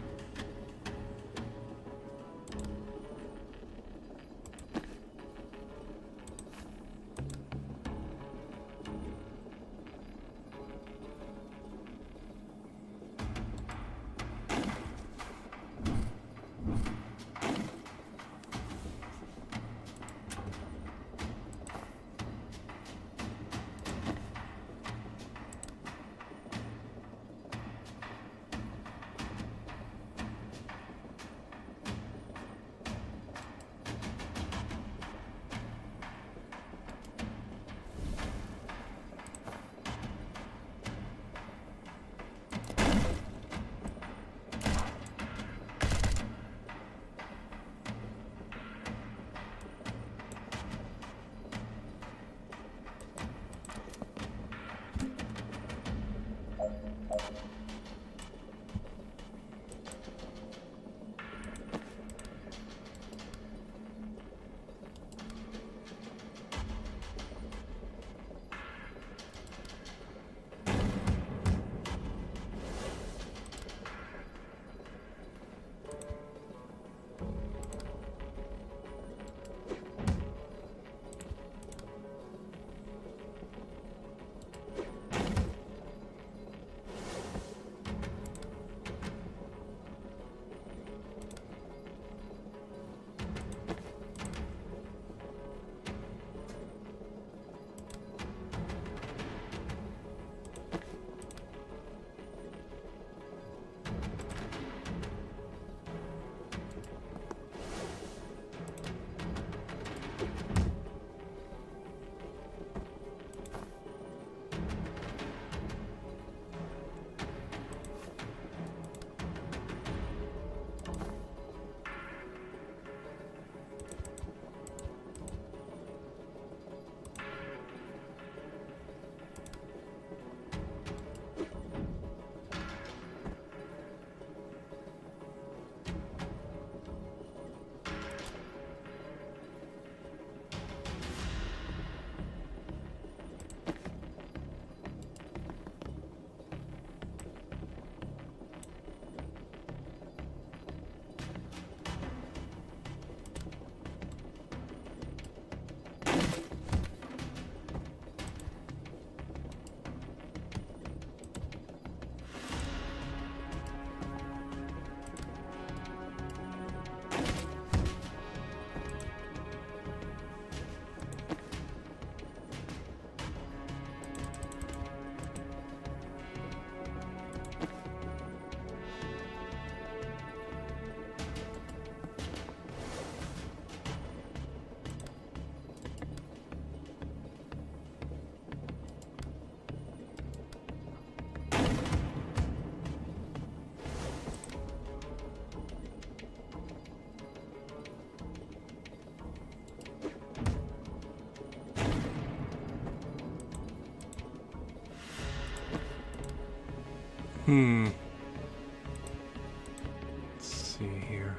[SPEAKER 1] Let's see here.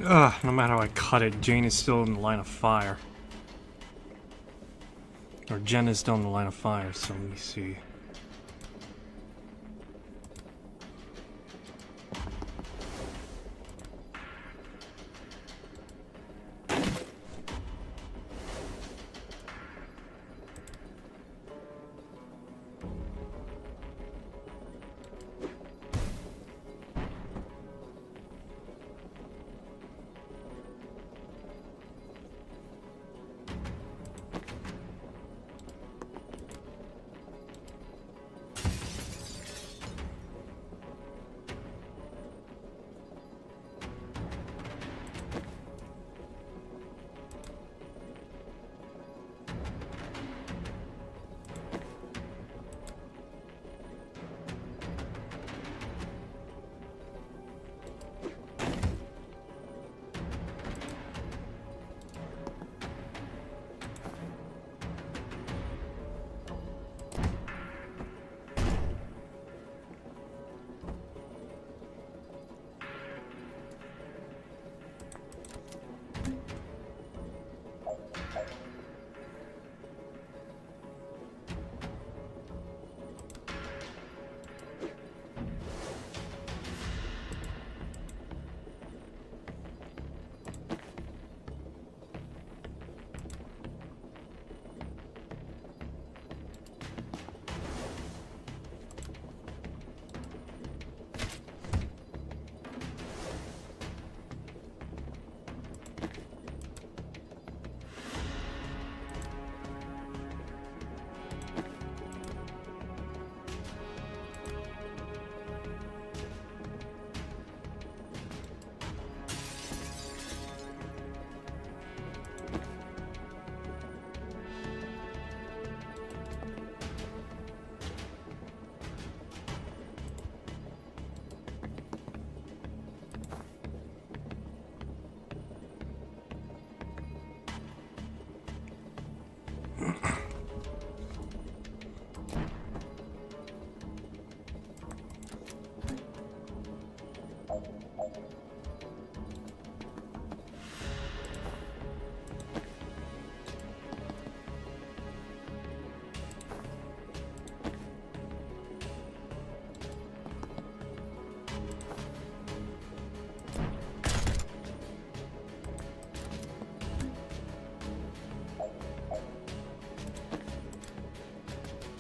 [SPEAKER 1] Ugh, no matter how I cut it, Jane is still in the line of fire. Or Jen is still in the line of fire, so let me see.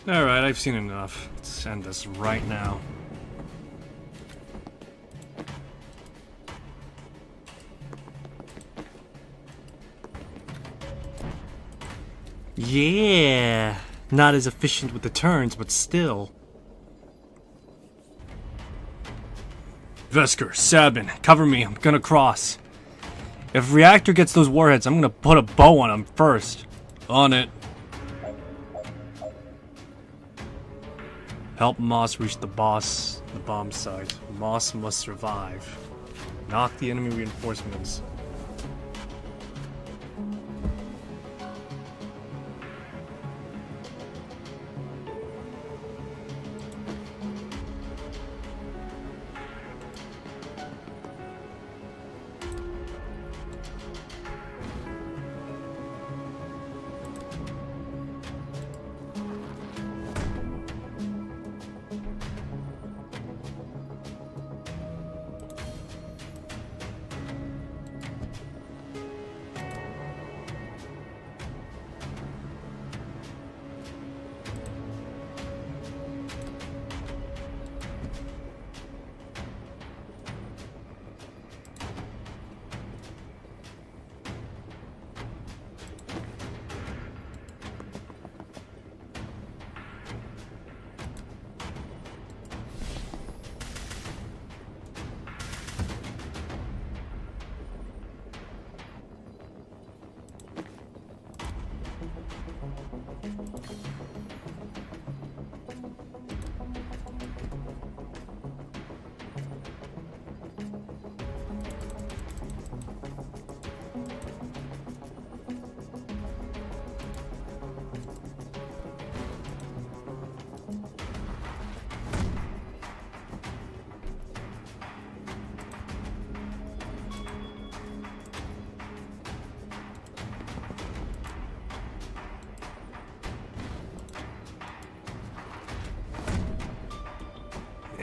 [SPEAKER 1] Alright, I've seen enough. Let's end this right now. Yeah! Not as efficient with the turns, but still. Vesker, Sabin, cover me. I'm gonna cross. If Reactor gets those warheads, I'm gonna put a bow on him first. On it. Help Moss reach the bomb site. Moss must survive. Knock the enemy reinforcements.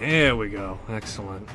[SPEAKER 1] There we go. Excellent.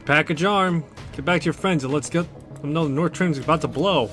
[SPEAKER 1] Package arm. Get back to your friends and let's get them know the North Trim's about to blow.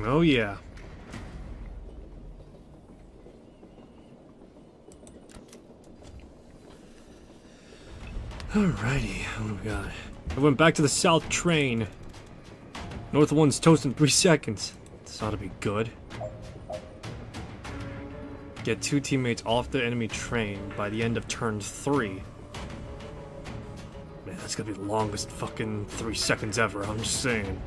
[SPEAKER 1] Oh yeah. Alrighty, what do we got? I went back to the south train. North one's toast in 3 seconds. This ought to be good. Get 2 teammates off the enemy train by the end of turn 3. Man, that's gonna be the longest fucking 3 seconds ever, I'm just saying.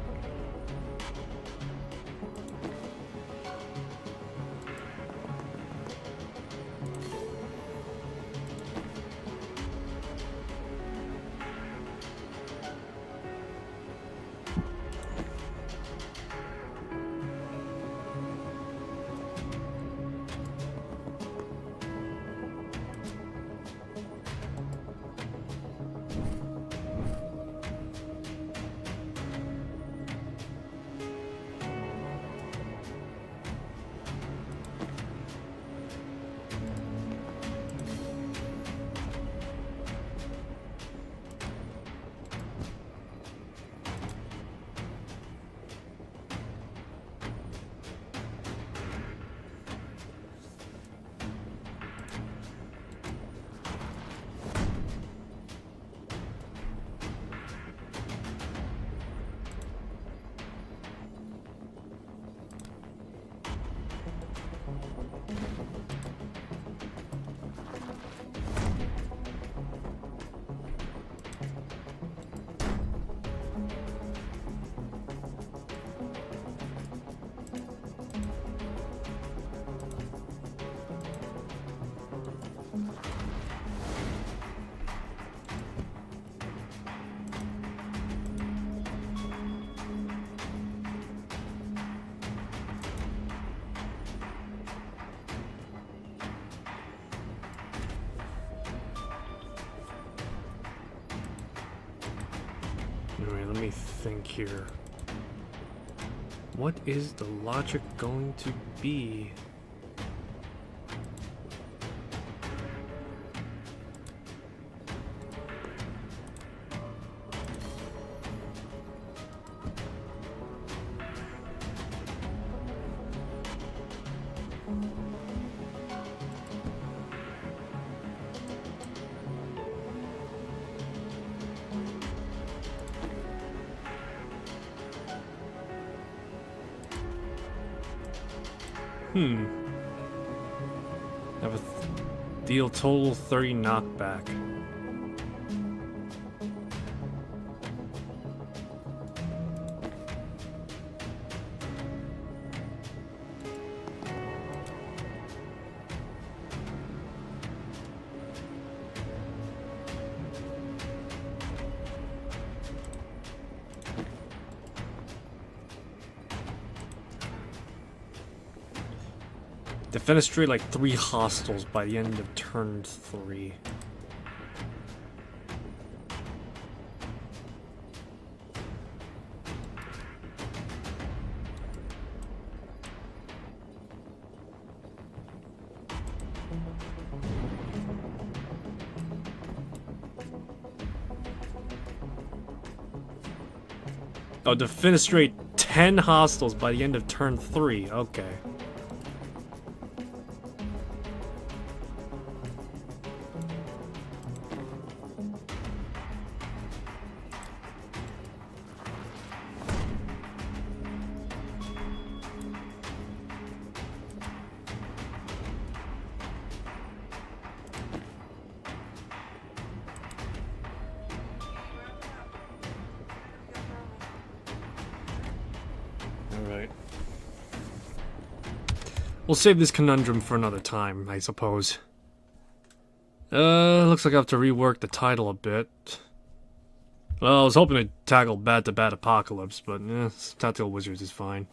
[SPEAKER 1] Alright, let me think here. What is the logic going to be? Have a deal total 30 knockback. Defenestrate like 3 hostiles by the end of turn 3. Oh, defenestrate 10 hostiles by the end of turn 3. Okay. We'll save this conundrum for another time, I suppose. Looks like I have to rework the title a bit. Well, I was hoping to tackle Bat-to-Bat Apocalypse, but Tactical Wizards is fine.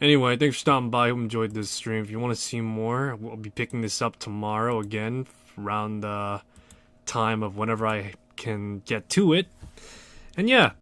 [SPEAKER 1] Anyway, thanks for stopping by. Hope you enjoyed this stream. If you want to see more, we'll be picking this up tomorrow again, around the time of whenever I can get to it. And yeah,